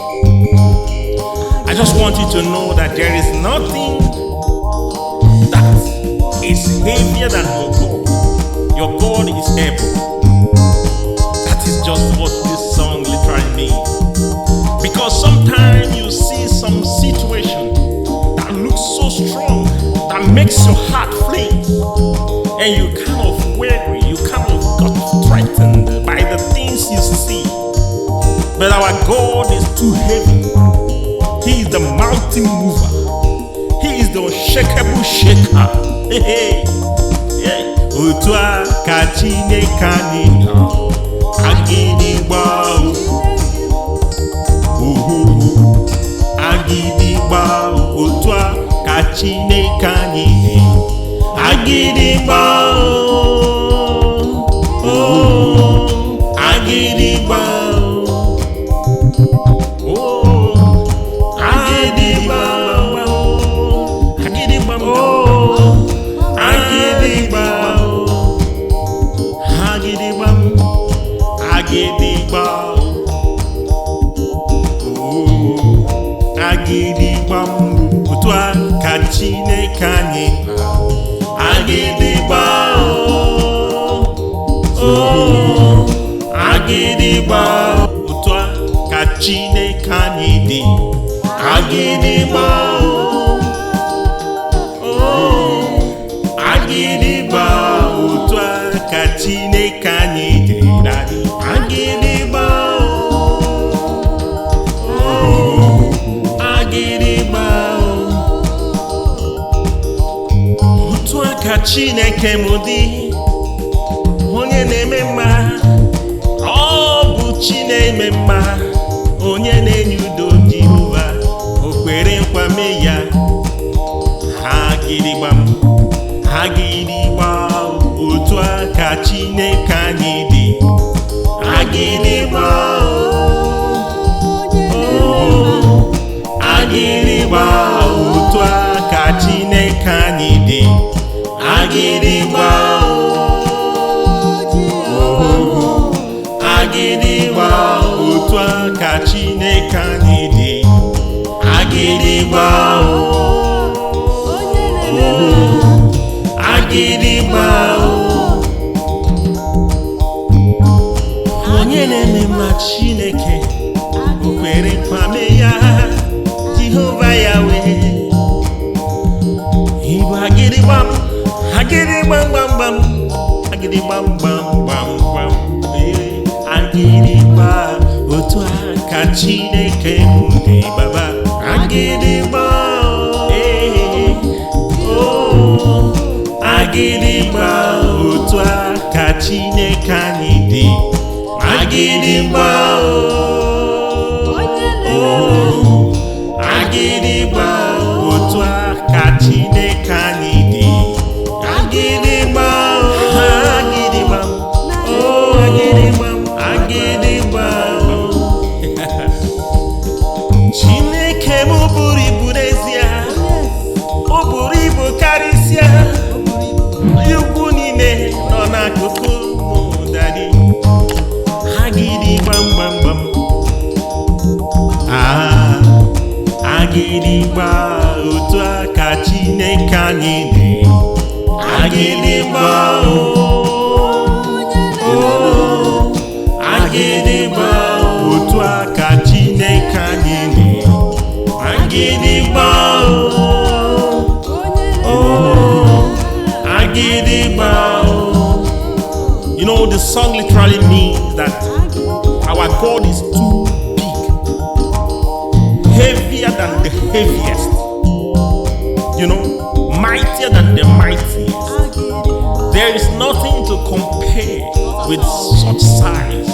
I just want you to know that there is nothing that is heavier than your God. Your God is able. That is just what this song literally means. Because sometimes you see some situation that looks so strong, that makes your heart flinch, heavy. He is the mountain mover. He is the unshakable shaker. Hey, hey. Yeah. Otua ka Chineke Anyi nọ. Agidigbao. Agidigbao. Otua ka Chineke Anyi nọ. Agidigbao. Oh, Agidigbao. Oh, Agidigbao. Agidigbao. Agidigbao. Agidigbao. Oh, Agidigbao. Otua ka Chineke Anyi nọ. Agidigbao. Oh, Agidigbao. Otua ka Chineke Anyi dị. Agidigbao. Oh, Agidigbao. Otua ka Chineke Anyi dị. Agidigbao. Oh, Agidigbao. Otua ka Chineke m dị. Onye na-eme mma. Ọ bụ Chi na-eme mma. Onye na-enye udo Jehova. O kwere nkwa mee ya. Agidigbam. Agidigbao. Otua ka Chineke Anyi dị. Agidigbao. Oh, Agidigbao. Otua ka Chineke Anyi dị. Agidigbao. Oh, Agidigbao. Otua ka Chineke Anyi dị. Agidigbao. Oh, Agidigbao. Onye na-eme mma Chineke. O kwere nkwa mee ya. Jehova Yahweh. Ibu Agidigbam. Agidigbam gbam gbam. Agidigbam gbam gbam gbam. Agidigbao. Otua ka Chineke m dị Baba. Agidigbao. Oh, Agidigbao. Otua ka Chineke Anyi dị. Agidigbao. Oh, Agidigbao. Otua ka Chineke Anyi dị. Agidigbao. Agidigbao. Oh, Agidigbao. Agidigbao. Chineke m buru ibu n'ezie. O buru ibu karịsịa. Ukwu niile nọ n'akụkụ mụ dadị. Agidigbam gbam gbam. Ah, Agidigbao. Otua ka Chineke Anyi dị. Agidigbao. Oh, Agidigbao. Otua ka Chineke Anyi dị. Agidigbao. Oh, Agidigbao. You know, the song literally means that our God is too big, heavier than the heaviest, you know, mightier than the mightiest. There is nothing to compare with such size.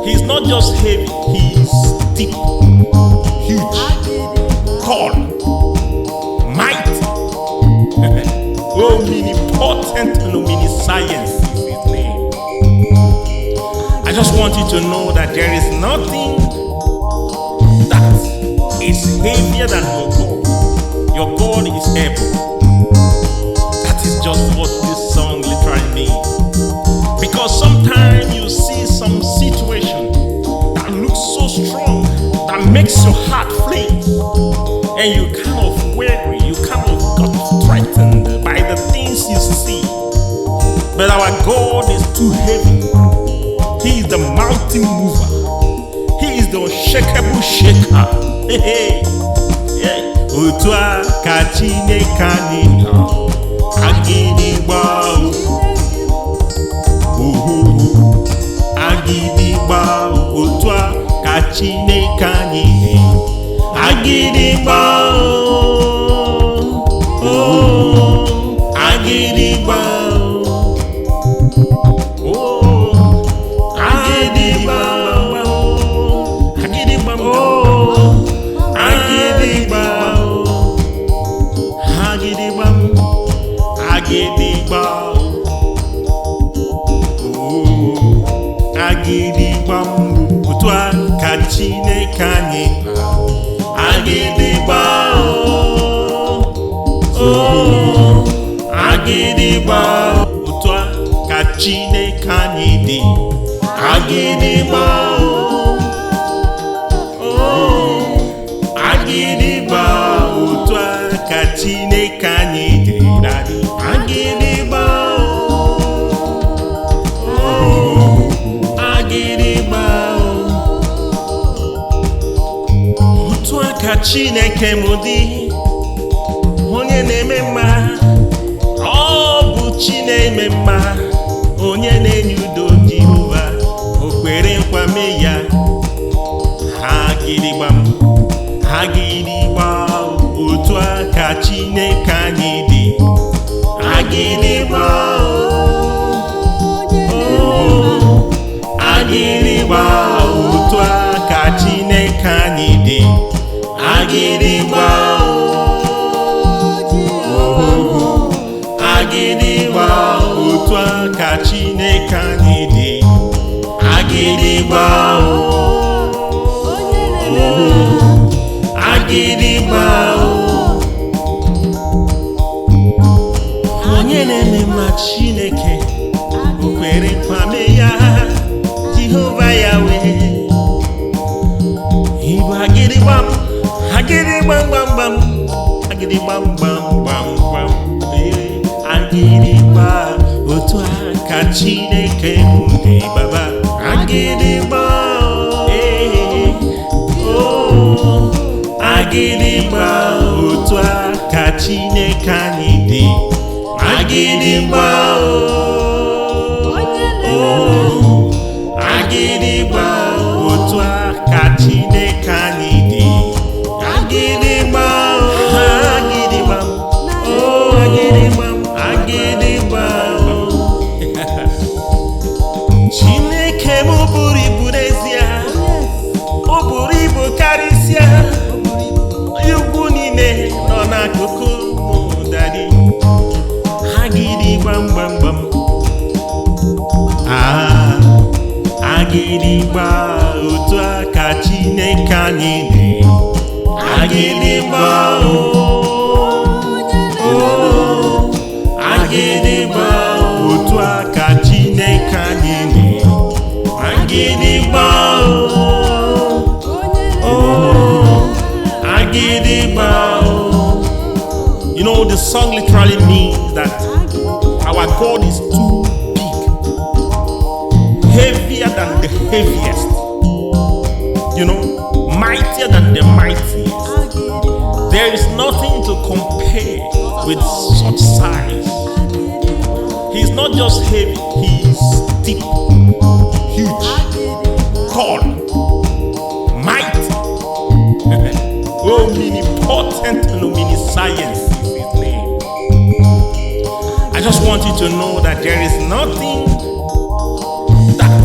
He's not just heavy, he's deep, huge, tall, mighty. Omnipotent and omniscience is his name. I just want you to know that there is nothing that is heavier than your God. Your God is able. That is just what this song literally means. Because sometimes you see some situation that looks so strong, that makes your heart flee, and you kind of weary, you kind of got threatened by the things you see. But our God is too heavy. He is the mountain mover. He is the unshakable shaker. Hey, hey. Yeah. Otua ka Chineke Anyi nọ. Agidigbao. Agidigbao. Otua ka Chineke Agidigbao. Oh, Agidigbao. Agidigbao. Agidigbao. Agidigbao. Agidigbao. Oh, Agidigbao. Otua ka Chineke Anyi. Agidigbao. Oh, Agidigbao. Otua ka Chineke Anyi dị. Agidigbao. Oh, Agidigbao. Otua ka Chineke Anyi dị. Agidigbao. Oh, Agidigbao. Otua ka Chineke m dị. Onye na-eme mma, ọ bụ Chi na-eme mma. Onye na-enye udo Jehova, o kwere nkwa mee ya. Agidigbam, Agidigbao. Otua ka Chineke Anyi dị. Agidigbao. Oh, Agidigbao. Otua ka Chineke Anyi dị. Agidigbao. Agidigbao. Otua ka Chineke Anyi dị. Agidigbao. Agidigbao. Onye na-eme mma Chineke, o kwere nkwa mee ya. Jehova Yahweh. Igbo Agidigbam. Agidigbam gbam gbam. Agidigbam gbam gbam gbam. Agidigbao. Otua ka Chineke m dị baba. Agidigbao. Oh, Agidigbao. Otua ka Chineke Anyi dị. Agidigbao. Oh, Agidigbao. Otua ka Chineke Anyi dị. Agidigbao. Agidigbao. Oh, Agidigbao. Agidigbao. Chineke m buru ibu n'ezie. O buru ibu karịsịa. Ugwu niile nọ n'akụkụ mụ dadị. Agidigbam gbam gbam. Agidigbao. Otua ka Chineke Anyi dị. Agidigbao. Oh, Agidigbao. Otua ka Chineke Anyi dị. Agidigbao. Oh, Agidigbao. You know, the song literally means that our God is too big, heavier than the heaviest, you know, mightier than the mightiest. There is nothing to compare with such size. He's not just heavy, he's deep, huge, tall, mighty, omnipotent and omniscience is his name. I just want you to know that there is nothing that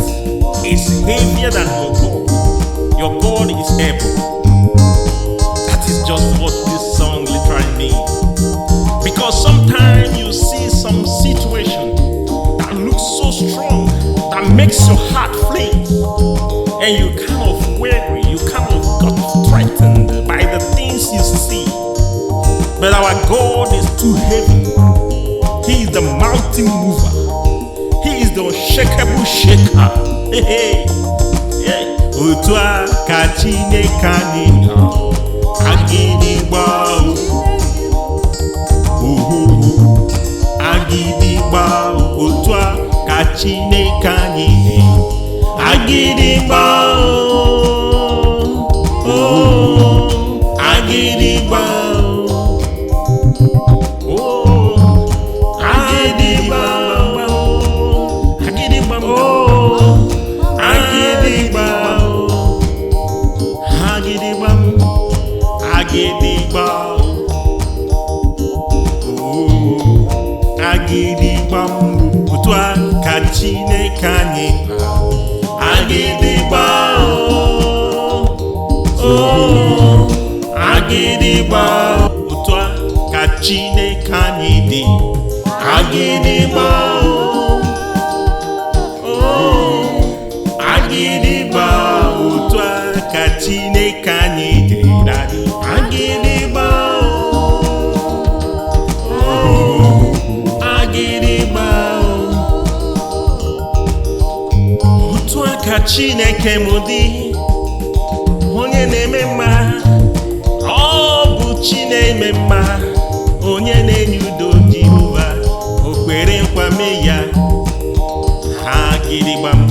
is heavier than your God. Your God is able. That is just what this song literally means. Because sometimes you see some situation that looks so strong, that makes your heart flee, and you kind of weary, you kind of got threatened by the things you see. But our God is too heavy. He is the mountain mover. He is the unshakable shaker. Hey, hey, hey. Otua ka Chineke Anyi dị. Agidigbao. Agidigbao. Otua ka Chineke Anyi dị. Agidigbao. Oh, Agidigbao. Oh, Agidigbao. Agidigbao. Oh, Agidigbao. Agidigbao. Agidigbao. Oh, Agidigbao. Agidigbao, Otua ka Chineke Anyi. Agidigbao, oh, Agidigbao, Otua ka Chineke Anyi dị. Agidigbao, oh, Agidigbao, Otua ka Chineke Anyi dị. Agidigbao, oh, Agidigbao, Otua ka Chineke m dị. Onye na-eme mma, ọ bụ Chi na-eme mma. Onye na-enye udo Jehova, o kwere nkwa mee ya. Agidigbao,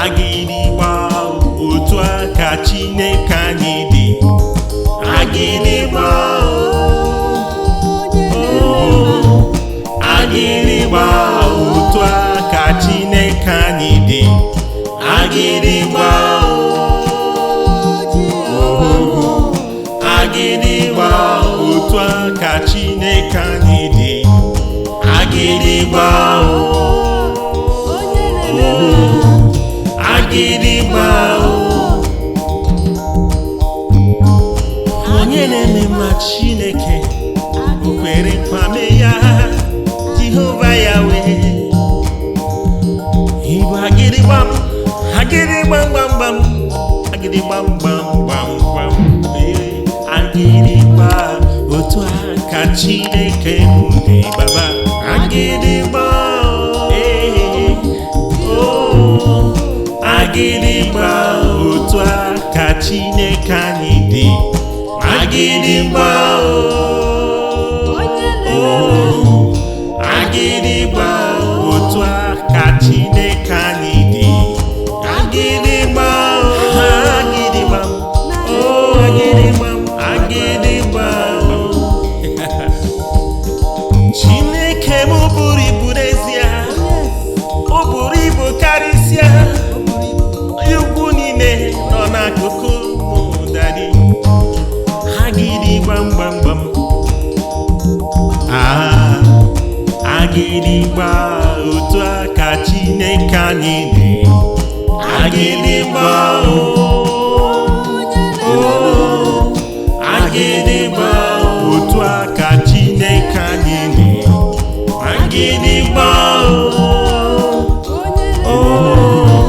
Agidigbao, Otua ka Chineke Anyi dị. Agidigbao, oh, Agidigbao, Otua ka Chineke Anyi dị. Agidigbao, oh, Agidigbao, Otua ka Chineke Anyi dị. Agidigbao, oh, Agidigbao, onye na-eme mma Chineke, o kwere nkwa mee ya. Jehova Yahweh, Igbo Agidigbao, Agidigbao gbam gbam, Agidigbao gbam gbam gbam, Agidigbao, Otua ka Chineke dị Baba. Agidigbao, oh, Agidigbao, Otua ka Chineke Anyi dị. Agidigbao, oh, Agidigbao, Otua ka Chineke Anyi dị. Agidigbao, Agidigbao, oh, Agidigbao, Agidigbao. Chineke m buru ibu n'ezie, o buru ibu karịsịa. Ugwu niile nọ n'akụkụ mụ dadị. Agidigbao gbam gbam, Agidigbao, Otua ka Chineke Anyi dị. Agidigbao, oh, Agidigbao, Otua ka Chineke Anyi dị. Agidigbao, oh,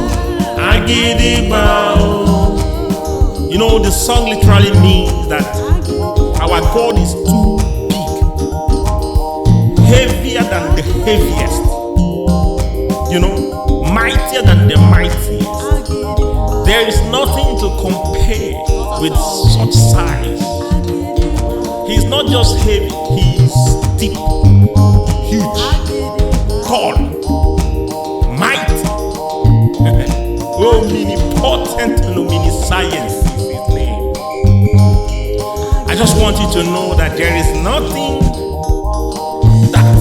Agidigbao. You know, the song literally means that our God is too big, heavier than the heaviest, you know, mightier than the mightiest. There is nothing to compare with such size. He's not just heavy, he's deep, huge, tall, mighty, omnipotent and omniscience is his name. I just want you to know that there is nothing that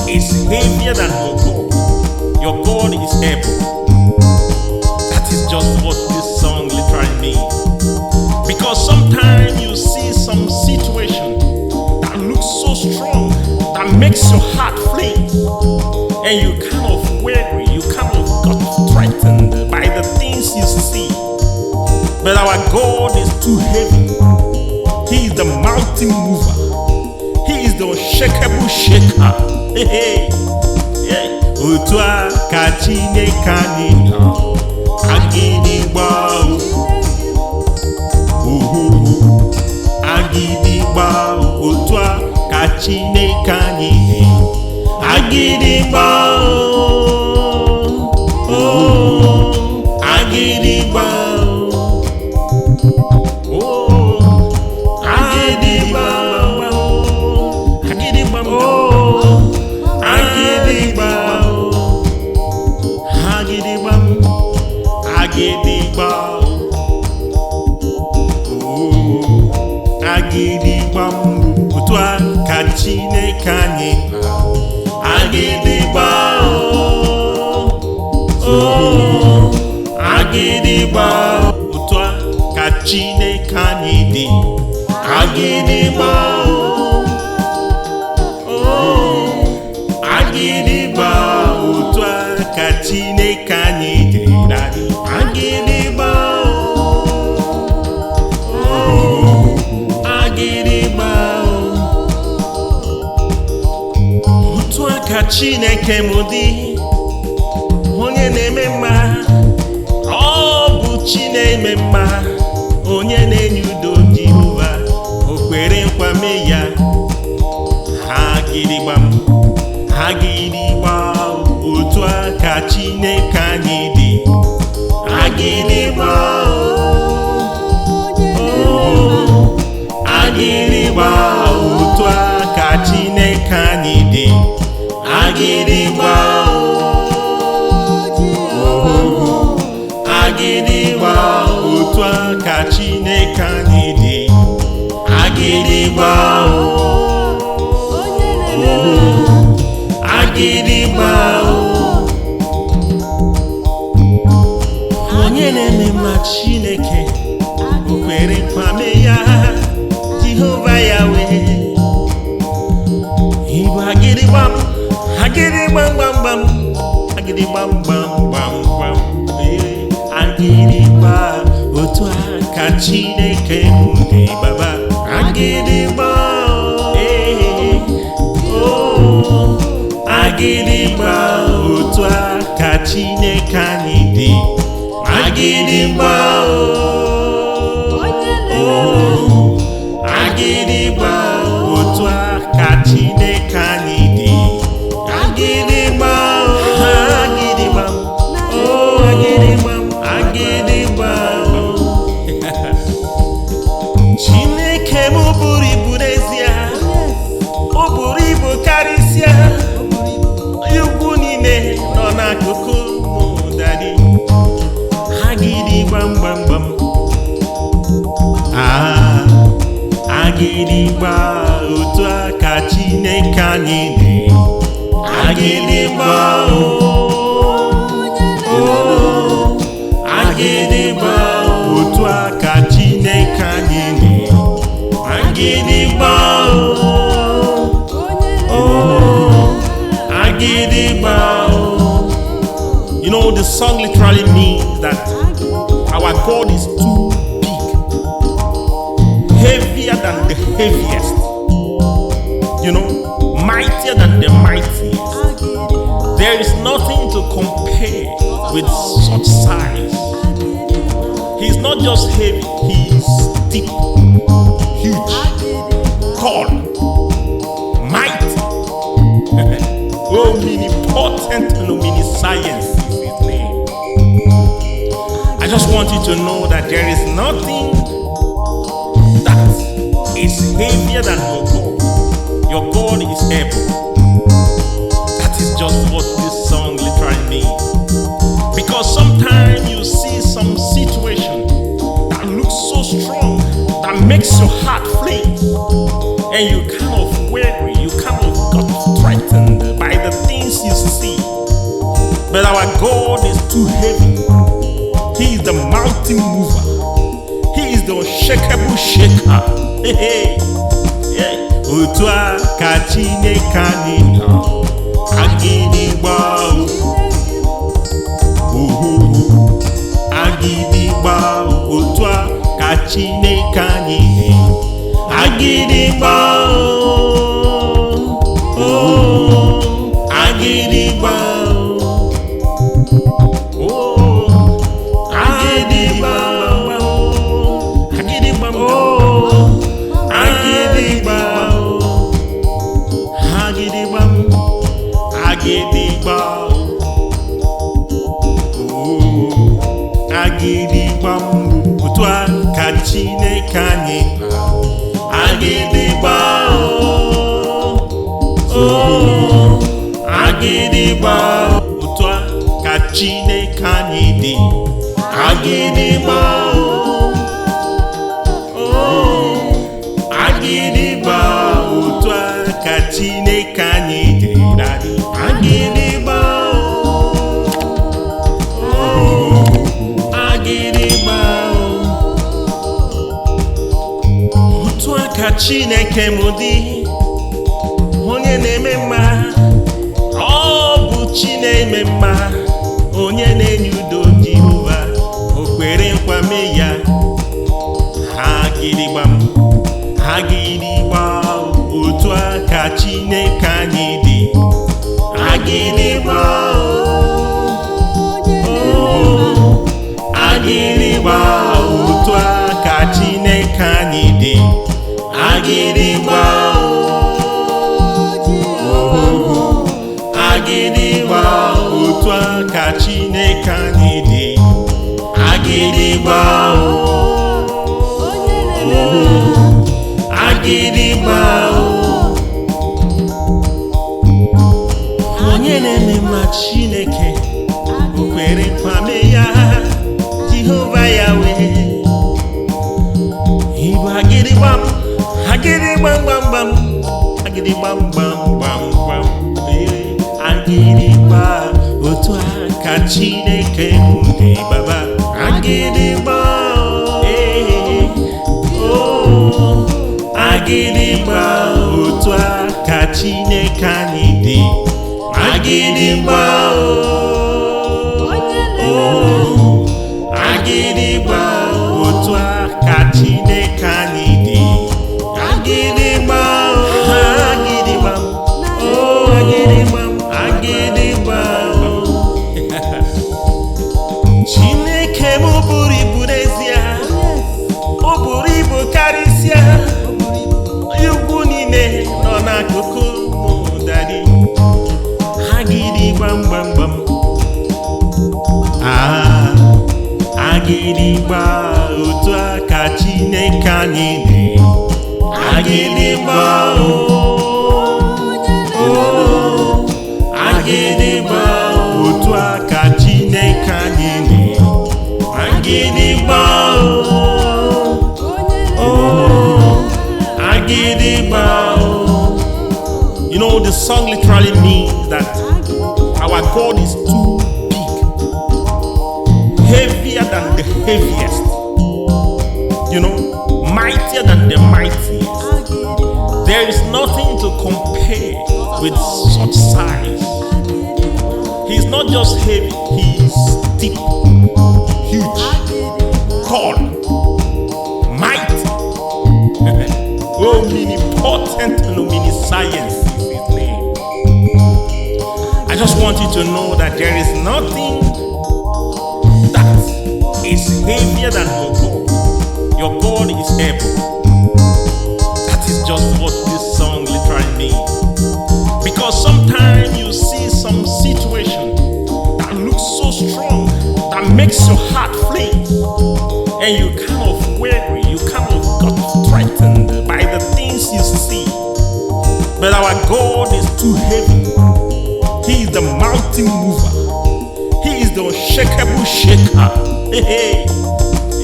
is heavier than your God. Your God is able. That is just what this song literally means. Because sometimes you see some situation that looks so strong, that makes your heart flinch, and you kind of weary, you kind of got threatened by the things you see. But our God is too heavy. He is the mountain mover. He is the unshakable shaker. Hey, hey, hey. Otua ka Chineke Anyi. Agidigbao, Agidigbao, Otua ka Chineke Anyi. Agidigbao, oh, Agidigbao, oh, Agidigbao, Agidigbao, oh, Agidigbao, Agidigbao, Agidigbao, oh, Agidigbao, Otua ka Chineke Anyi. Agidigbao, oh, Agidigbao, Otua ka Chineke Anyi dị. Agidigbao, oh, Agidigbao, Otua ka Chineke Anyi dị daddy. Agidigbao, oh, Agidigbao, Otua ka Chineke m dị, onye na-eme mma, ọ bụ Chi na-eme mma, onye na-enye udo Jehova, o kwere nkwa mee ya. Agidigbao, Otua ka Chineke Anyi dị. Agidigbao, oh, Agidigbao, Otua ka Chineke Anyi dị. Agidigbao, oh, Agidigbao, Otua ka Chineke Anyi dị. Agidigbao, Agidigbao, onye na-eme mma Chineke, o kwere nkwa mee ya. Jehova ya wee Igbo agidigbam, agidigbam gbam gbam, agidigbam gbam gbam gbam. Agidigbao, Otua ka Chineke dị baba. Agidigbao, oh, Agidigbao, Otua ka Chineke Anyi dị. Agidigbao, oh, Agidigbao, Otua ka Chineke Anyi dị. Agidigbao, Agidigbao, oh, Agidigbao, Chineke m buru ibu n'ezie, o buru ibu karịsịa. Ugwu niile nọ n'akụkụ mụ daddy. Agidigbam gbam gbam, Agidigbao, Otua ka Chineke Anyi dị. Agidigbao, oh, Agidigbao, Otua ka Chineke Anyi dị. Agidigbao, oh, Agidigbao. You know, the song literally means that our God is too big, heavier than the heaviest, you know, mightier than the mightiest. There is nothing to compare with such size. He's not just heavy, he's deep, huge, tall, mighty, omnipotent and omniscience is his name. I just want you to know that there is nothing that is heavier than your God. Your God is able. That is just what this song literally means. Because sometimes you see some situation that looks so strong, that makes your heart flinch, and you kind of weary, you kind of got threatened by the things you see. But our God is too heavy. He is the mountain mover. He is the unshakable shaker. Hey, hey, hey. Otua ka Chineke Anyi dị. Agidigbao, Agidigbao, Otua ka Chineke Anyi dị. Agidigbao, oh, Agidigbao, oh, Agidigbao, Agidigbao, oh, Agidigbao, Agidigbao, Agidigbao, oh, Agidigbao, Otua ka Chineke Anyi. Agidigbao, oh, Agidigbao, Otua ka Chineke Anyi dị. Agidigbao, oh, Agidigbao, Otua ka Chineke Anyi dị daddy. Agidigbao, oh, Agidigbao, Otua ka Chineke m dị, onye na-eme mma, ọ Agidigbao, oh, Agidigbao, Otua ka Chineke Anyi dị. Agidigbao, oh, Agidigbao, Otua ka Chineke Anyi dị. Agidigbao, oh, Agidigbao. Onye na-eme ma Chineke o kwere kwame ya Jehova Yahweh. Ibu agidigbam, agidigbam gbam gbam, agidigbam gbam gbam gbam. Agidigba, Otua ka Chineke dị baba. Agidigba, oh, Agidigba, Otua ka Chineke Anyi dị. Agidigbao, oh, Agidigbao, Otua ka Chineke Anyi dị. Agidigbao, Agidigbao, oh, Agidigbao, Agidigbao. Chineke m buru ibu n'ezie, o buru ibu karịsịa. Ugwu niile nọ n'akụkụ m daddy. Agidigbam gbam gbam, Agidigbao, Otua ka Chineke Anyi dị. Agidigbao, oh, Agidigbao, Otua ka Chineke Anyi dị. Agidigbao, oh, Agidigbao. You know, the song literally means that our God is too big, heavier than the heaviest, you know, mightier than the mightiest. There is nothing to compare with such size. He's not just heavy, he's deep, huge, tall, mighty, omnipotent and omniscience. I just want you to know that there is nothing that is heavier than your God. Your God is able. That is just what this song literally means. Because sometimes you see some situation that looks so strong, that makes your heart flinch, and you kind of weary, you kind of got threatened by the things you see. But our God is too heavy. He is the mountain mover. He is the unshakable shaker. Hey,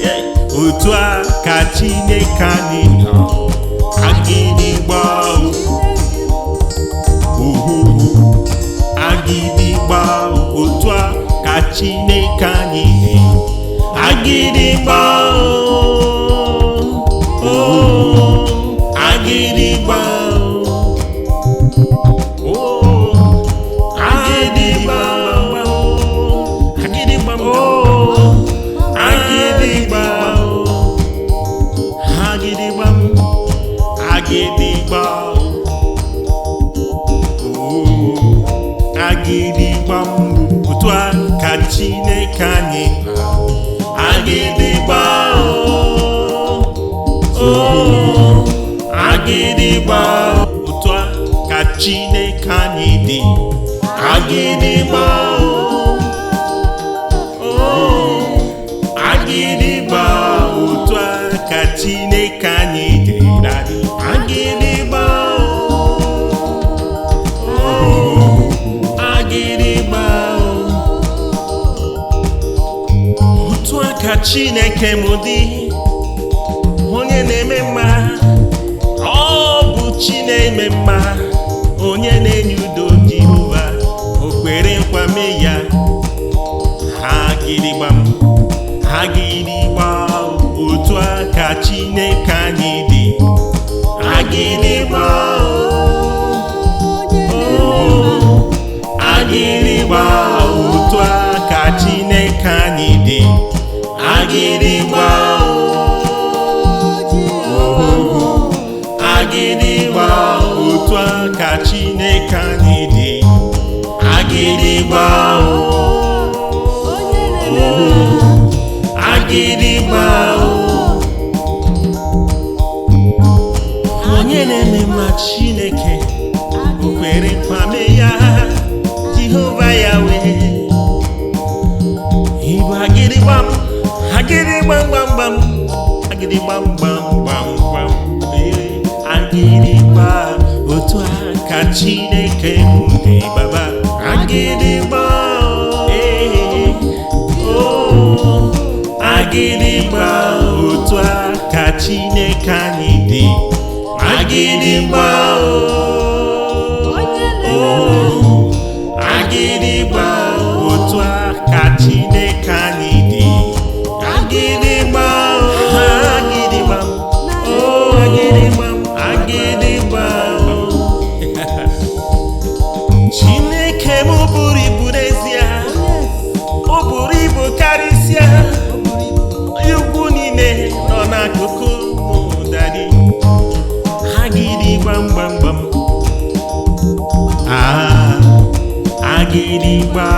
hey. Otua ka Chineke Anyi dị. Agidigbao, oh, Agidigbao, Otua ka Chineke Anyi dị. Agidigbao, oh, Agidigbao. Agidigbao, oh, Agidigbao, Otua ka Chineke Anyi. Agidigbao, oh, Agidigbao, Otua ka Chineke Anyi dị. Agidigbao, oh, Agidigbao, Otua ka Chineke Anyi dị. Agidigbao, oh, Agidigbao, Otua ka Chineke m dị. Onye na-eme mma, ọ bụ Chi na-eme mma. Onye na-enye udo Jehova, o kwere nkwame ya. Agidigbam, Agidigbao, Otua ka Chineke Anyi dị. Agidigbao, oh, Agidigbao, Otua ka Chineke Anyi dị. Agidigbao. Agidigbao, Agidigbao, onye na-eme ma Chineke o kwere kwame ya Jehova Yahweh. Ibu agidigbam, agidigbam bam bam, agidigbam bam bam bam, agidigba Otua ka Chineke dị baba. Agidigbao, oh, agidigba Otua ka Chineke Anyi dị. Agidigbao, oh, agidigbao Otua ka Chineke Anyi dị. Agidigbao, agidigbam, oh, agidigbam, agidigbao. Chineke m buru ibu n'ezie, o buru ibu karịsịa. Ugwu niile nọ n'akụkụ mụ dadị. Agidigbam gbam gbam, agidigba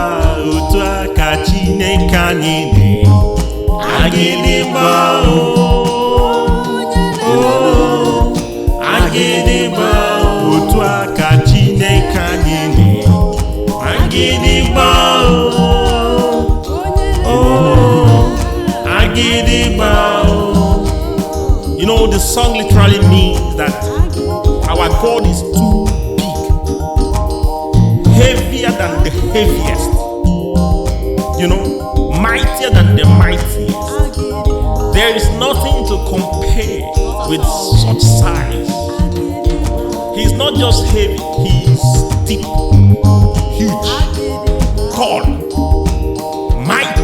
Otua ka Chineke Anyi dị. Agidigbao, oh, agidigbao Otua ka Chineke Anyi dị. Agidigbao, oh, agidigbao. You know, the song literally means that our God is too big, heavier than the heaviest, you know, mightier than the mightiest. There is nothing to compare with such size. He's not just heavy, he's deep, huge, tall, mighty,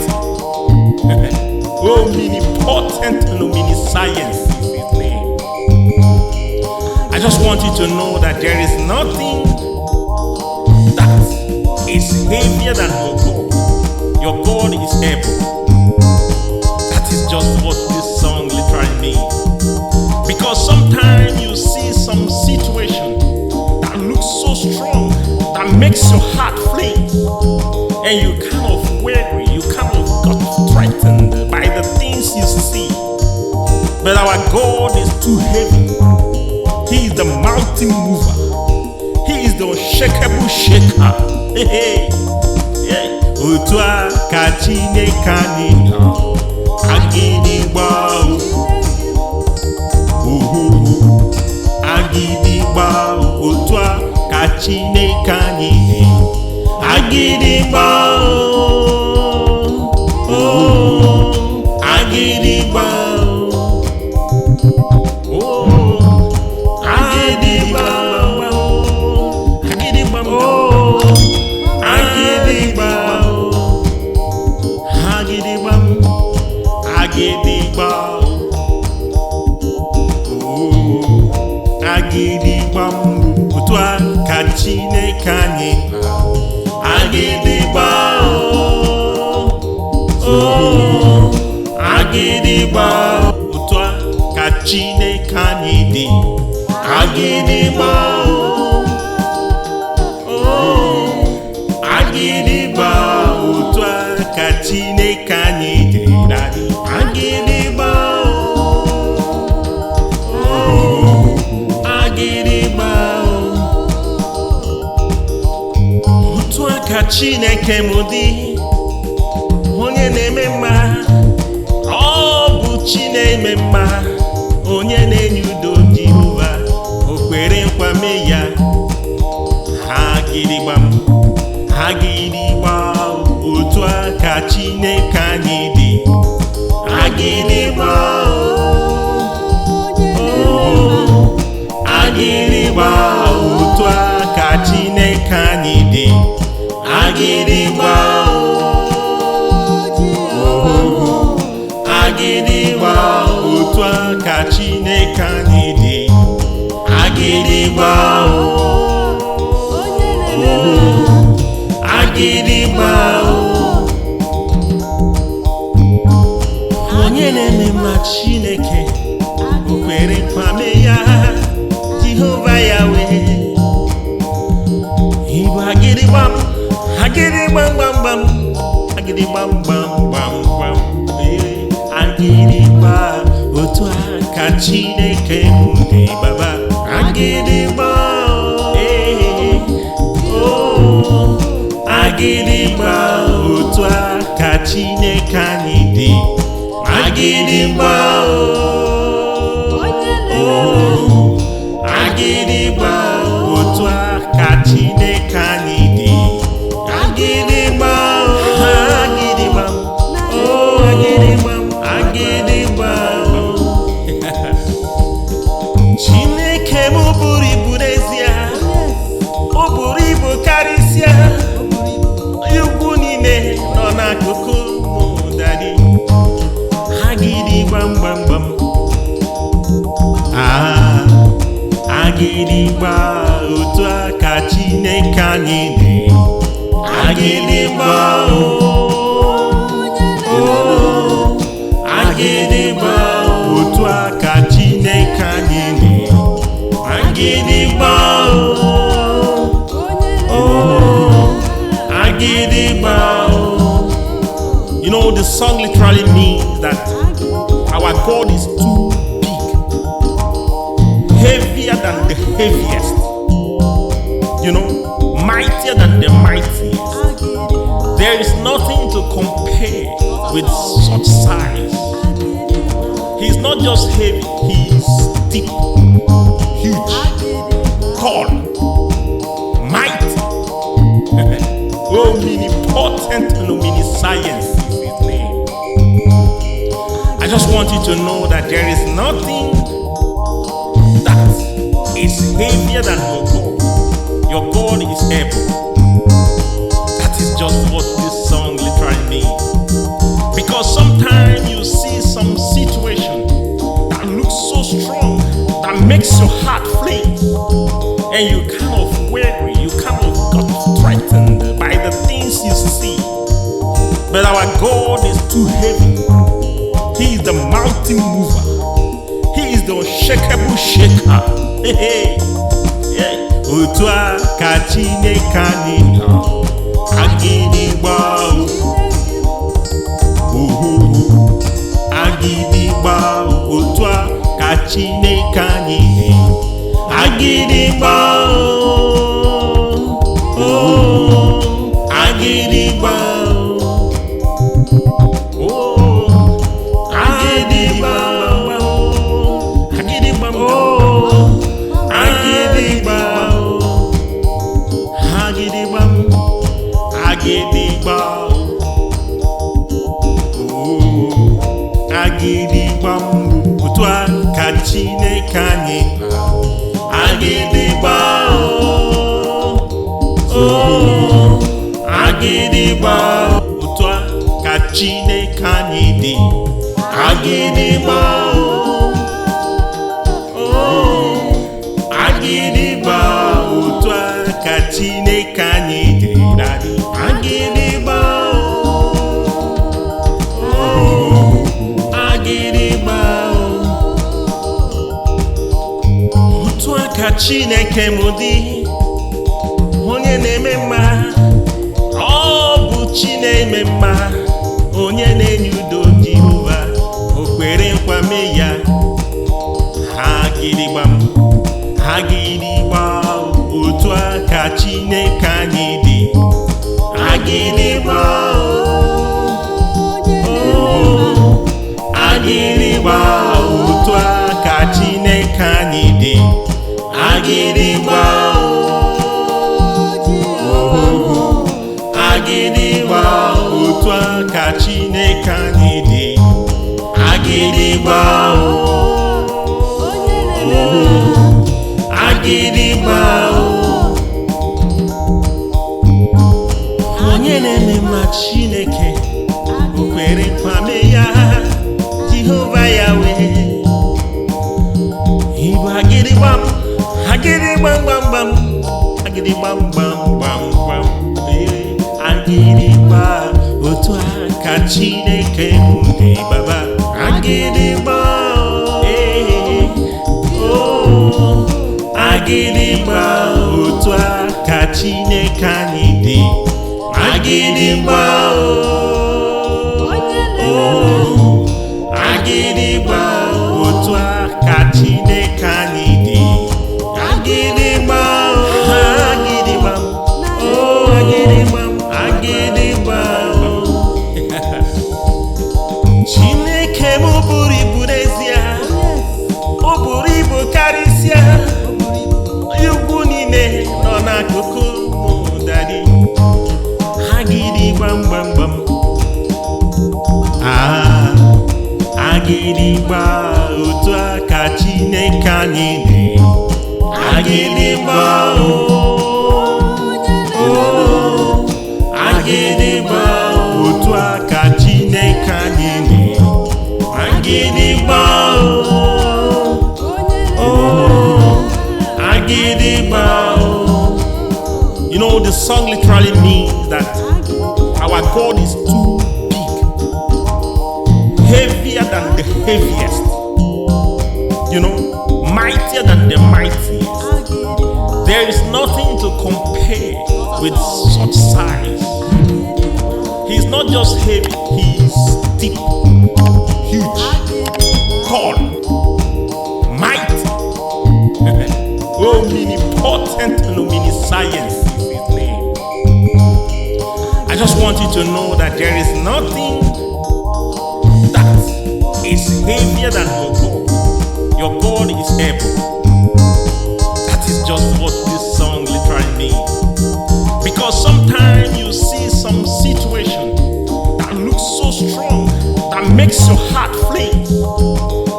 omnipotent and omniscience is his name. I just want you to know that there is nothing that is heavier than your God. Your God is able. That is just what this song literally means. Because sometimes you see some situation that looks so strong, that makes your heart flinch, and you kind of weary, you kind of got threatened by the things you see. But our God is too heavy. He is the mountain mover. He is the unshakable shaker. Hey, hey, yeah. Otua ka Chineke Anyi dị. Agidigbao, agidigbao Otua ka Chineke Anyi dị. Agidigbao, oh, agidigbao, oh, agidigbao, agidigbao, oh, agidigbao, agidigbao, agidigbao, oh, agidigbao Otua ka Chineke Anyi. Agidigbao, oh, agidigbao Otua ka Chineke Anyi dị. Agidigbao, oh, agidigbao Otua ka Chineke Anyi dị. Agidigbao, oh, agidigbao Otua ka Chineke m dị. Onye na-eme mma, ọ bụ Chi na-eme mma. Onye na-enye udo Jehova, o kwere nkwame ya. Agidigbam, agidigbao Otua ka Chineke Anyi dị. Agidigbao, oh, agidigbao Otua ka Chineke Anyi dị. Agidigbao, oh, agidigbao Otua ka Chineke Anyi dị. Agidigbao, oh, agidigbao. Onye na-eme ma Chineke o kwere kwame ya Jehova Yahweh. Ibu agidigbao. Agidigbam, agidigbam bam bam, agidigbam bam bam bam, agidigba, Otua ka Chineke dị baba. Agidigba, oh, agidigba, Otua ka Chineke Anyi dị. Agidigba, oh, agidigba, Otua ka Chineke Anyi dị. Agidigba, agidigba, oh, agidigba, agidigba. Chineke m buru ibu n'ezie, o buru ibu karịsịa. Ugwu niile nọ n'akụkụ mụ dadị. Agidigbam gbam gbam, agidigba, Otua ka Chineke Anyi dị. Agidigba, oh, agidigba, Otua ka Chineke Anyi dị. Agidigba, oh, agidigba. You know, the song literally means that our God is too big, heavier than the heaviest, you know, mightier than the mightiest. There is nothing to compare with such size. He's not just heavy, he's deep, huge, tall, mighty, omnipotent and omniscience is his name. I just want you to know that there is nothing that is heavier than your God. Your God is able. That is just what this song literally means. Because sometimes you see some situation that looks so strong, that makes your heart flinch, and you kind of weary, you kind of got threatened by the things you see. But our God is too heavy. He is the mountain mover. He is the unshakable shaker. Hey, hey, hey. Otua ka Chineke Anyi dị. Agidigbao, agidigbao, Otua ka Chineke Anyi dị. Agidigbao, oh, agidigbao, oh, agidigbao, agidigbao, oh, agidigbao, agidigbao, agidigbao, oh, agidigbao, Otua ka Chineke Anyi. Agidigbao, oh, agidigbao, Otua ka Chineke Anyi dị. Agidigbao, oh, agidigbao, Otua ka Chineke Anyi dị. Agidigbao, oh, agidigbao, Otua ka Chineke m dị. Onye na-eme mma, ọ bụ Chi na-eme mma. Onye na-enye udo, Jehova, o kwere nkwa mee ya. Agidigbam, agidigbao, Otua ka Chineke Anyi dị. Agidigbao, oh, agidigbao, Otua ka Chineke Anyi dị. Agidigbao, oh, agidigbao, Otua ka Chineke Anyi dị. Agidigbao, oh, agidigbao. Onye na-eme mma Chineke, o kwere nkwa mee ya. Jehova Yahweh. Igbo agidigbam, agidigbam gbam gbam, agidigbam gbam gbam gbam, agidigba, Otua ka Chineke dị baba. Agidigba, oh, agidigba, Otua ka Chineke Anyi dị. dị. Agidigbao, Agidigbao, Otua ka Chineke anyị dị. Agidigbao, Agidigbao, Agidigbao, Agidigbao. Chineke m buru ibu n'ezie, o buru ibu karịsịa. Ugwu niile nọ n'akụkụ mụ dadị. Agidigbam gbam gbam. Agidigbao, Otua ka Chineke anyị dị. Agidigbao, Agidigbao, Otua ka Chineke anyị dị. Agidigbao, Agidigbao. You know, the song literally means that our God is too big, heavier than the heaviest, you know, mightier than the mightiest. There is nothing to compare with such size. He's not just heavy, he's deep, huge, tall, mighty, omnipotent and omniscience is his name. I just want you to know that there is nothing that is heavier than your God. Your God is able. That is just what this song literally means. Because sometimes you see some situation that looks so strong, that makes your heart flee,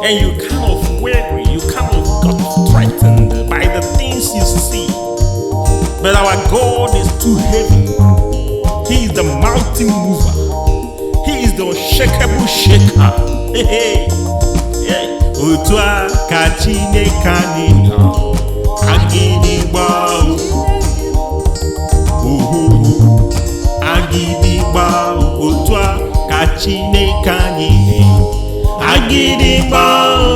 and you kind of weary, you kind of got threatened by the things you see. But our God is too heavy. He is the mountain mover. He is the unshakable shaker. Hey, hey, hey. Otua ka Chineke anyị dị. Agidigbao, Agidigbao, Otua ka Chineke anyị dị. Agidigbao,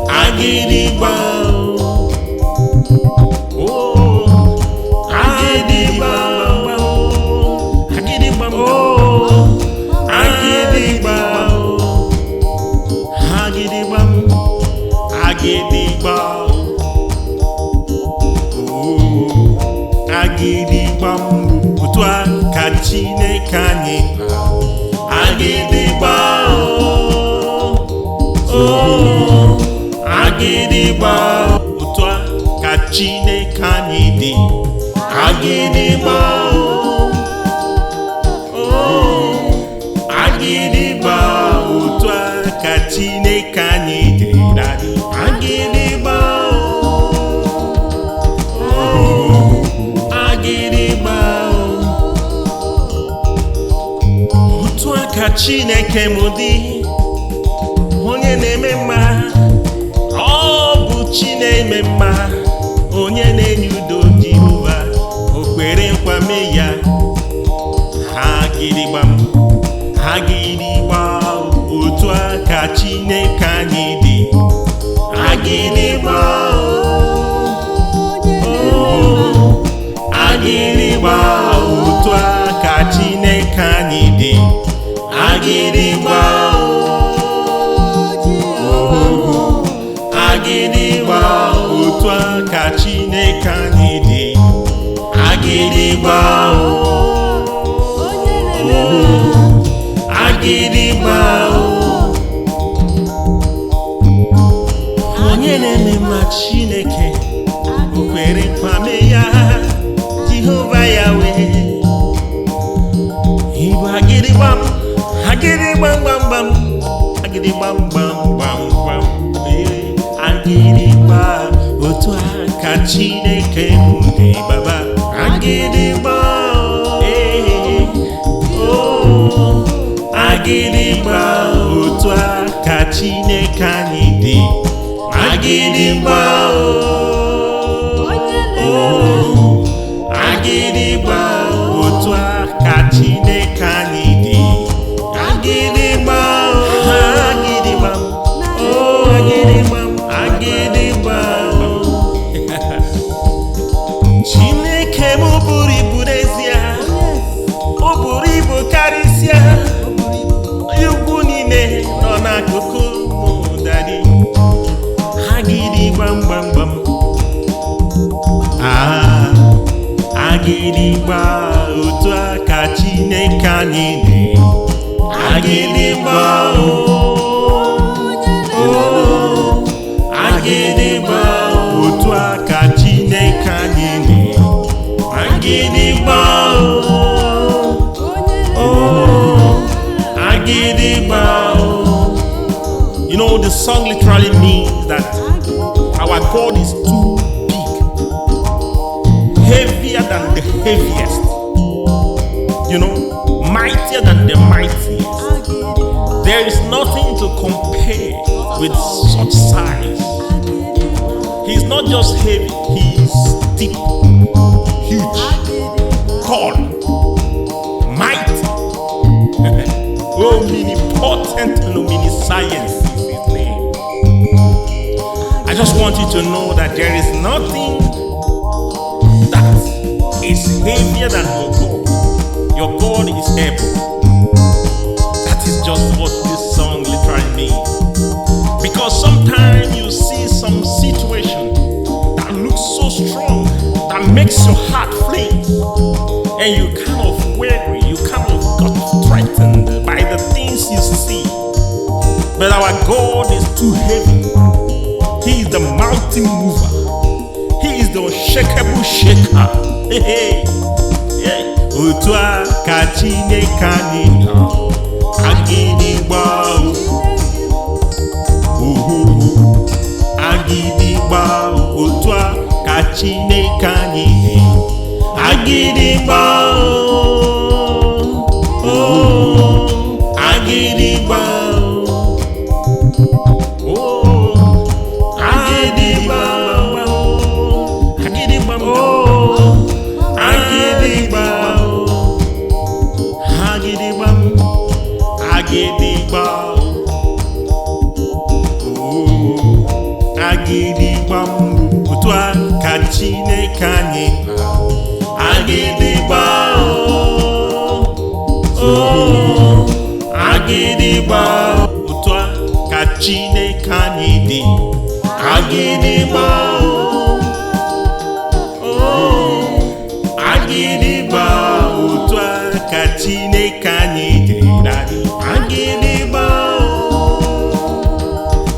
Agidigbao. Agidigbao, Agidigbao, Otua ka Chineke anyị. Agidigbao, Agidigbao, Otua ka Chineke anyị dị. Agidigbao, Agidigbao, Otua ka Chineke anyị dị. Agidigbao, Agidigbao, Otua ka Chineke m dị. Onye na-eme mma, ọ bụ Chi na-eme mma. Onye na-enye udo, Jehova, o kwere nkwa mee ya. Agidigbam, Agidigbao, Otua ka Chineke anyị dị. Agidigbao, Agidigbao, Otua ka Chineke anyị dị. Agidigbao, Agidigbao, Otua ka Chineke anyị dị. Agidigbao, Agidigbao. Onye na-eme mma Chineke, o kwere nkwa mee ya. Jehova ya wee. Igbo Agidigbam, Agidigbam gbam gbam, Agidigbam gbam gbam gbam. Agidigbao, Otua ka Chineke m dị baba. Agidigbao, Agidigbao, Otua ka Chineke anyị dị. Agidigbao, Agidigbao, Otua ka Chineke anyị dị. Agidigbao, Agidigbao, Agidigbao, Agidigbao. Agidigbao, Otua ka Chineke Anyi dị. Agidigbao, oh, Agidigbao, Otua ka Chineke Anyi dị. Agidigbao, oh, Agidigbao. You know, the song literally means that our God is too big, heavier than the heaviest, you know, mightier than the mightiest. There is nothing to compare with such size. He's not just heavy, he's deep, huge, tall, mighty, omnipotent and omniscience is his name. I just want you to know that there is nothing that is heavier than your God. Your God is able. That is just what this song literally means. Because sometimes you see some situation that looks so strong, that makes your heart flinch, and you kind of weary, you kind of got threatened by the things you see. But our God is too heavy. He is the mountain mover. He is the unshakable shaker. Hey, hey, hey. Otua ka Chineke Anyi. Agidigbao. Agidigbao. Otua ka Chineke Anyi. Agidigbao. Oh, Agidigbao. Agidigbao, oh, Agidigbao, Otua ka Chineke Anyi. Agidigbao, oh, Agidigbao, Otua ka Chineke Anyi dị. Agidigbao, oh, Agidigbao, Otua ka Chineke Anyi dị. Agidigbao,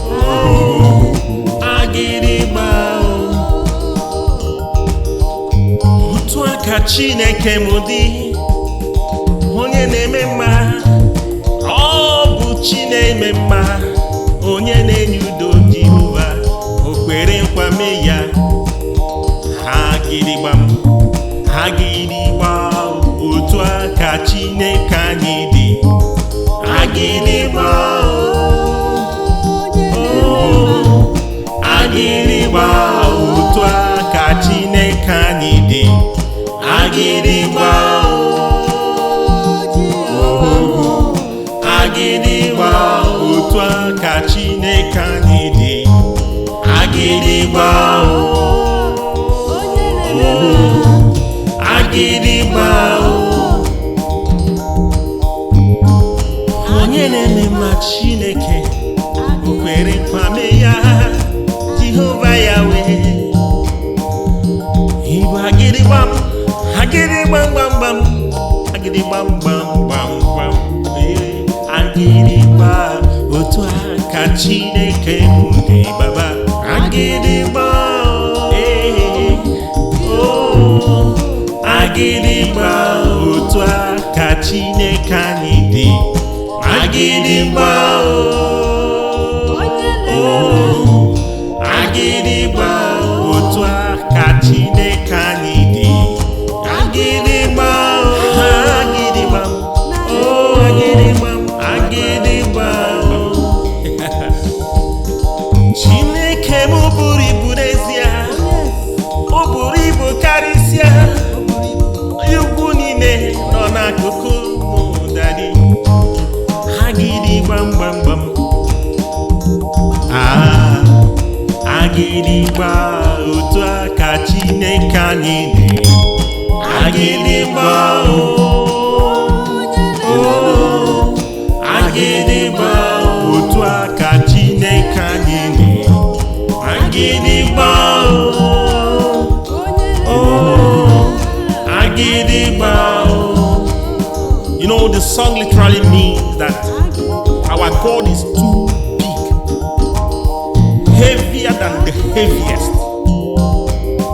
oh, Agidigbao, Otua ka Chineke m dị. Onye na-eme mma, ọ bụ Chi na-eme mma. Onye na-enye udo, Jehova, o kwere nkwa mee ya. Agidigbao, Agidigbao, Otua ka Chineke Anyi dị. Agidigbao, oh, Agidigbao, Otua ka Chineke Anyi dị. Agidigbao, oh, Agidigbao, Otua ka Chineke Anyi dị. Agidigbao, oh, Agidigbao. Onye na-eme mma Chineke, o kwere nkwa mee ya. Jehova Yahweh, Igbo Agidigbam, Agidigbam gbam gbam, Agidigbam gbam gbam gbam. Agidigbao, Otua ka Chineke dị Baba. Agidigbao, oh, Agidigbao, Otua ka Chineke Anyi dị. Agidigbao, oh, Agidigbao, Otua ka Chineke Anyi dị. Agidigbao, Agidigbao, oh, Agidigbao. Chineke m buru ibu n'ezie, o buru ibu karịsịa. Ugwu niile nọ n'akụkụ m dadị. Agidigbam gbam gbam. Agidigbao, Otua ka Chineke Anyi dị. Agidigbao, oh, Agidigbao, Otua ka Chineke Anyi dị. Agidigbao, oh, Agidigbao. You know, the song literally means that our God is too big, heavier than the heaviest,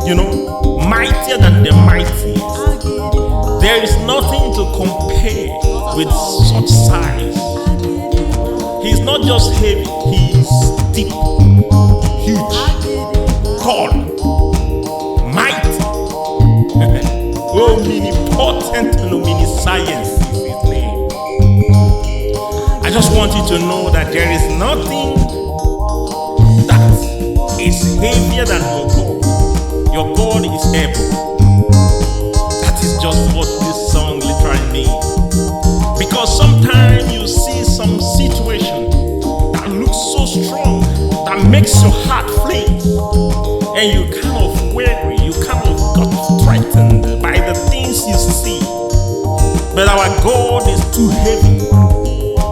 you know, mightier than the mightiest. There is nothing to compare with such size. He's not just heavy, he's deep, huge, tall, mighty, omnipotent and omniscience is his name. I just want you to know that there is nothing that is heavier than your God. Your God is able. That is just what this song literally means. Because sometimes you see some situation that looks so strong, that makes your heart flinch, and you kind of weary, you kind of got threatened by the things you see. But our God is too heavy.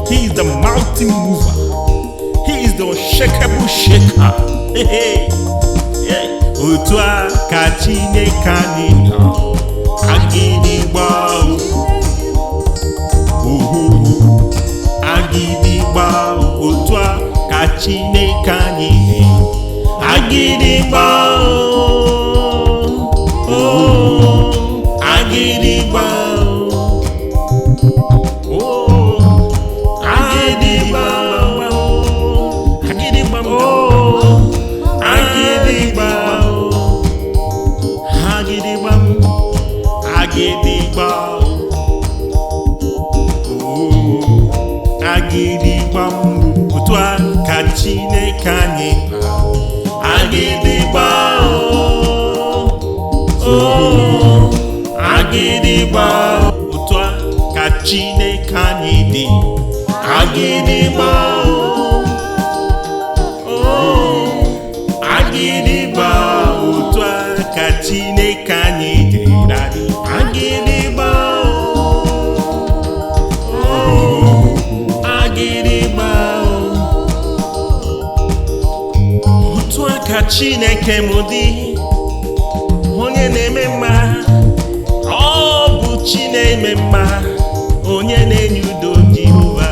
He is the mountain mover. He is the unshakable shaker. Hey, hey. Otua ka Chineke Anyi Agidigbao. Agidigbao. Otua ka Chineke Anyi Agidigbao. Oh, Agidigbao. Oh, Agidigbao. Agidigbao. Oh, Agidigbao. Agidigbao. Oh, Agidigbao. Otua ka Chineke Anyi Agidigbao. Oh, Agidigbao. Otua ka Chineke Anyi dị Agidigbao. Oh, Agidigbao. Otua ka Chineke Anyi dị Agidigbao. Oh, Agidigbao. Otua ka Chineke m dị onye na-eme mma. Ọ bụ Chi na-eme mma, onye na-enye udo Jehova.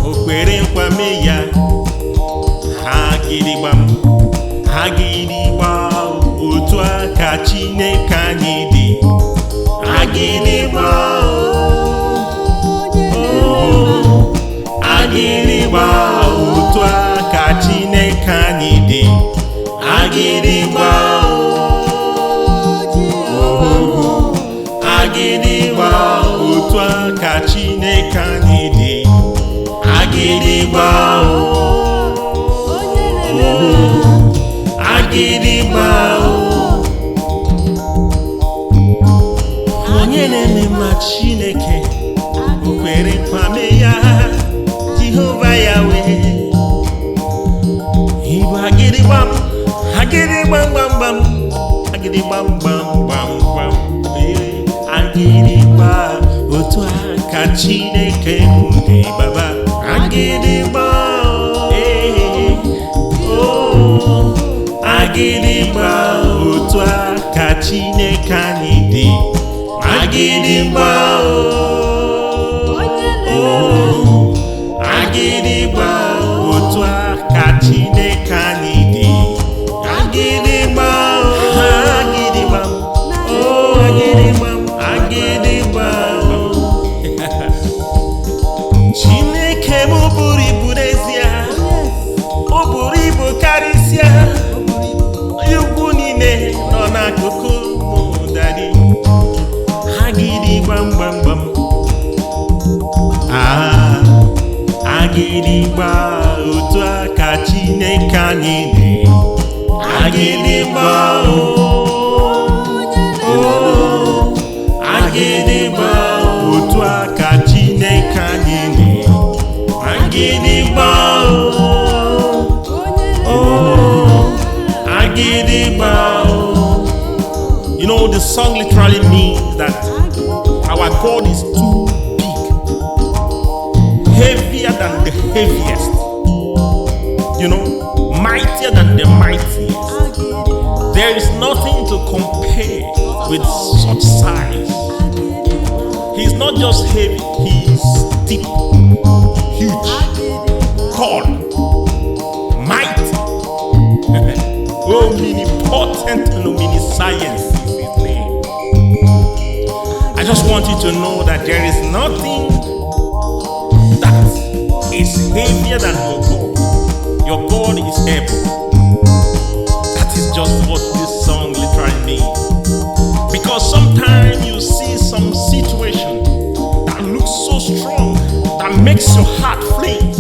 O kwere nkwa mee ya. Agidigbao. Agidigbao. Otua ka Chineke Anyi dị Agidigbao. Oh, Agidigbao. Otua ka Chineke Anyi dị Agidigbao. Oh, Agidigbao. Otua ka Chineke Anyi dị Agidigbao. Oh, Agidigbao. Onye na-eme mma Chineke, o kwere nkwa mee ya. Jehova Yahweh. Ibu Agidigbam, Agidigbam gbam gbam, Agidigbam gbam gbam gbam. Agidigbao. Otua ka Chineke m dị Baba Agidigbao. Oh, Agidigbao. Otua ka Chineke Anyi dị Agidigbao. Oh, Agidigbao. Otua ka Chineke Anyi dị Agidigbao. Agidigbao. Oh, Agidigbao. Agidigbao. Chineke m buru ibu n'ezie. O buru ibu karịsịa. Ugwu niile nọ n'akụkụ m dadị. Agidigbam gbam gbam. Agidigbao. Otua ka Chineke Anyi dị Agidigbao. Oh, Agidigbao. Otua ka Chineke Anyi dị Agidigbao. Oh, Agidigbao. You know, the song literally means that our God is too big, heavier than the heaviest, you know, mightier than the mightiest. There is nothing to compare with such size. He's not just heavy, he's deep, huge, tall, mighty, omnipotent and omniscience is his name. I just want you to know that there is nothing that is heavier than your God. Your God is able. That is just what this song literally means. Because sometimes you see some situation that looks so strong, that makes your heart flinch,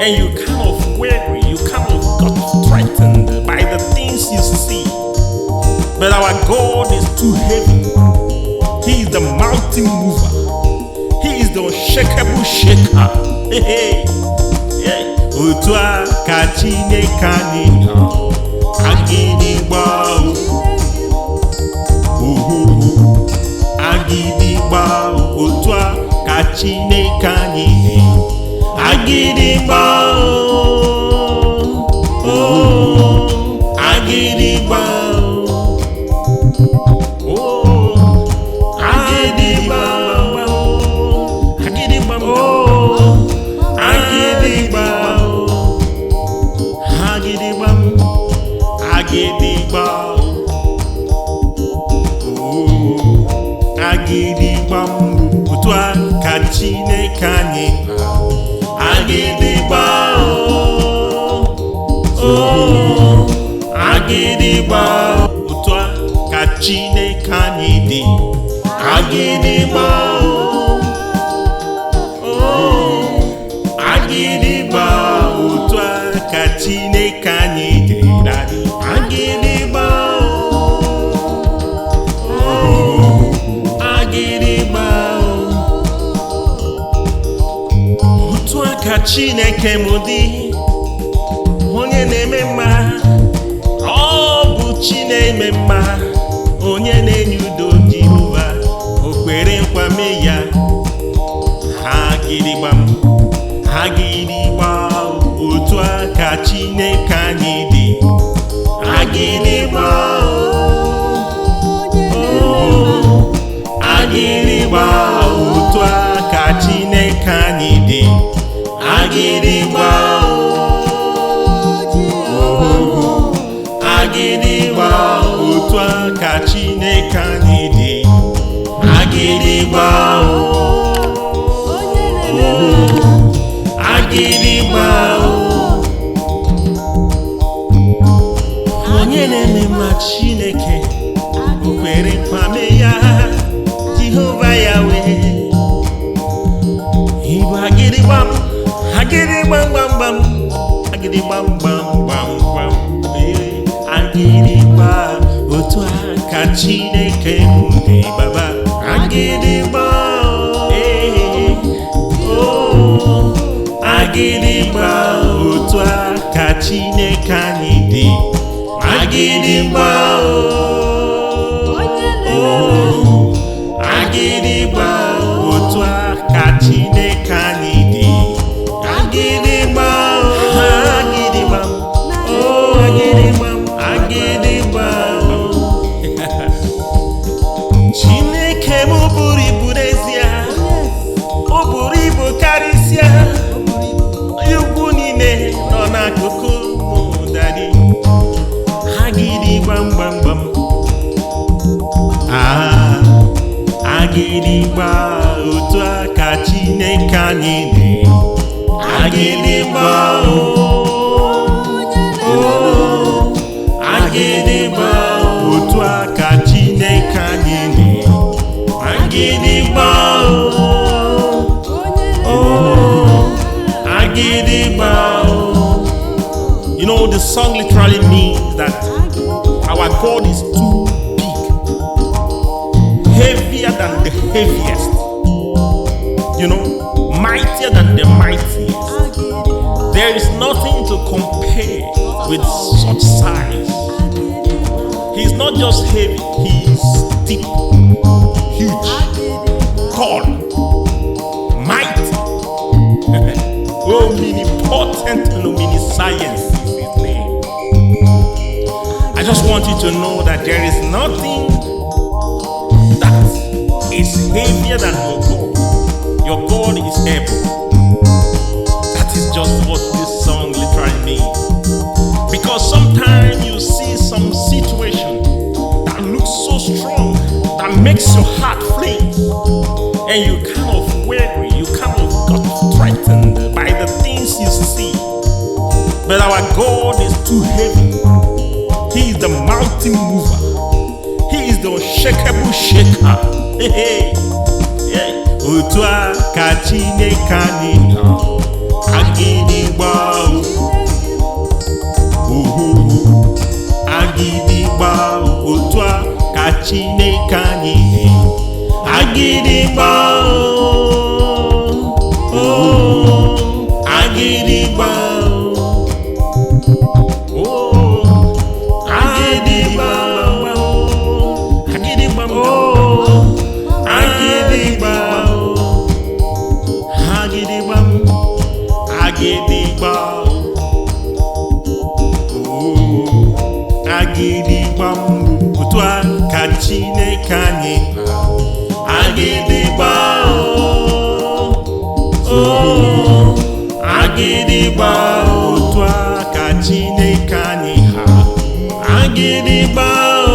and you kind of weary, you kind of got threatened by the things you see. But our God is too heavy. He is the mountain mover. He is the unshakable shaker. Hey, hey. Otua ka Chineke Anyi Agidigbao. Agidigbao. Otua ka Chineke Anyi Agidigbao. Oh, Agidigbao. Oh, Agidigbao. Agidigbao. Oh, Agidigbao. Agidigbao. Oh, Agidigbao. Otua ka Chineke Anyi Agidigbao. Oh, Agidigbao. Otua ka Chineke Anyi dị Agidigbao. Oh, Agidigbao. Otua ka Chineke Anyi dị Agidigbao. Oh, Agidigbao. Otua ka Chineke m dị onye na-eme mma. Ọ bụ Chi na-eme mma, onye na-enye udo Jehova. O kwere nkwa mee ya. Agidigbao. Agidigbao. Otua ka Chineke Anyi dị Agidigbao. Oh, Agidigbao. Otua ka Chineke Anyi dị Agidigbao. Oh, Agidigbao. Otua ka Chineke Anyi dị Agidigbao. Oh, Agidigbao. Onye na-eme mma Chineke, o kwere nkwa mee ya. Jehova Yahweh. Ibu Agidigbam, Agidigbam gbam gbam, Agidigbam gbam gbam gbam. Agidigbao. Otua ka Chineke m dị Baba Agidigbao. Oh, Agidigbao. Otua ka Chineke Anyi dị Agidigbao. Oh, Agidigbao. Otua ka Chineke Anyi dị Agidigbao. Agidigbao. Oh, Agidigbao. Agidigbao. Chineke m buru ibu n'ezie. O buru ibu karịsịa. Ugwu niile nọ n'akụkụ mụ daddy. Agidigbam gbam gbam. Ah, Agidigbao. Otua ka Chineke Anyi dị Agidigbao. Oh, Agidigbao. Otua ka Chineke Anyi dị Agidigbao. Oh, Agidigbao. You know, the song literally means that our God is too big, heavier than the heaviest, you know, mightier than the mightiest. There is nothing to compare with such size. He's not just heavy, he's deep, huge, tall, mighty, omnipotent and omniscience is his name. I just want want you to know that there is nothing that is heavier than your God. Your God is able. That is just what this song literally means. Because sometimes you see some situation that looks so strong, that makes your heart flinch, and you kind of weary, you kind of got threatened by the things you see. But our God is too heavy. He is the mountain mover. He is the unshakable shaker. Hey, hey. Yeah. Otua ka Chineke Anyi, Agidigbao. Agidigbao. Otua ka Chineke Anyi, Agidigbao. Oh, Agidigbao. Agidigbao, Agidigbao, Otua ka Chineke Anyi, Agidigbao, oh, Agidigbao, Otua ka Chineke Anyi, Agidigbao,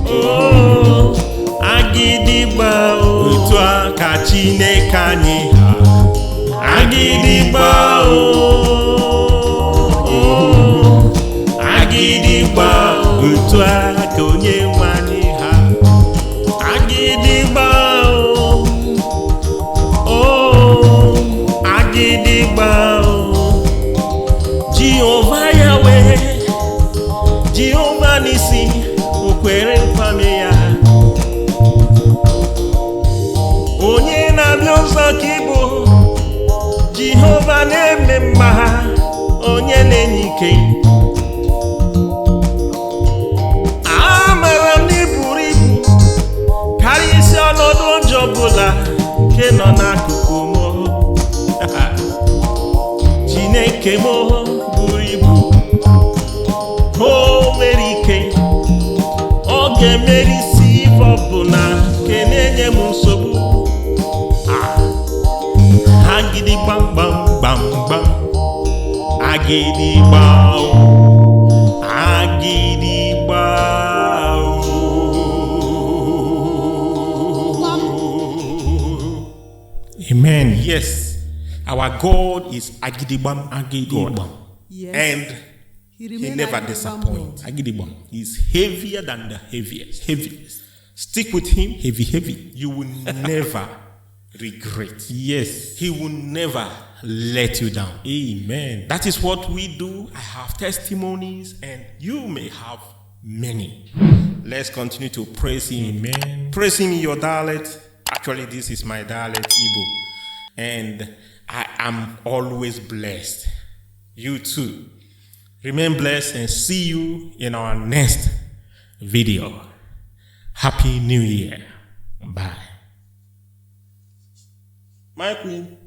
oh, Agidigbao, Otua ka Chineke Anyi, Agidigbao, oh, Agidigbao, Otua ka onye nwe anyị ha. Agidigbao, oh, Agidigbao, Jehovah Yahweh, Jehovah Nisi, o kwere nkwame ya. Onye na-abịa ụzọ ka ịbụ Jehovah na-eme mma, onye na-enye ike. Amara m n'iburu ibu karịa isi ọnọdụ ọjọọ ọbụla nke nọ n'akụkụ m. Chineke m buru ibu, o nwere ike, ọ ga-emeri isi ife ọbụla nke na-enye m nsogbu. Agidigbam bam bam bam, Agidigbao, Agidigbao. Amen. Yes, our God is Agidigbam, Agidigbam. Yes. And He never disappoints. Agidigbam is heavier than the heaviest. Heaviest. Stick with Him, heavy, heavy. You will never regret. Yes. He will never let you down. Amen. That is what we do. I have testimonies and you may have many. Let's continue to praise Him. Amen. Praise Him in your dialect. Actually, this is my dialect, Igbo. And I am always blessed. You too. Remain blessed and see you in our next video. Happy New Year. Bye. My queen.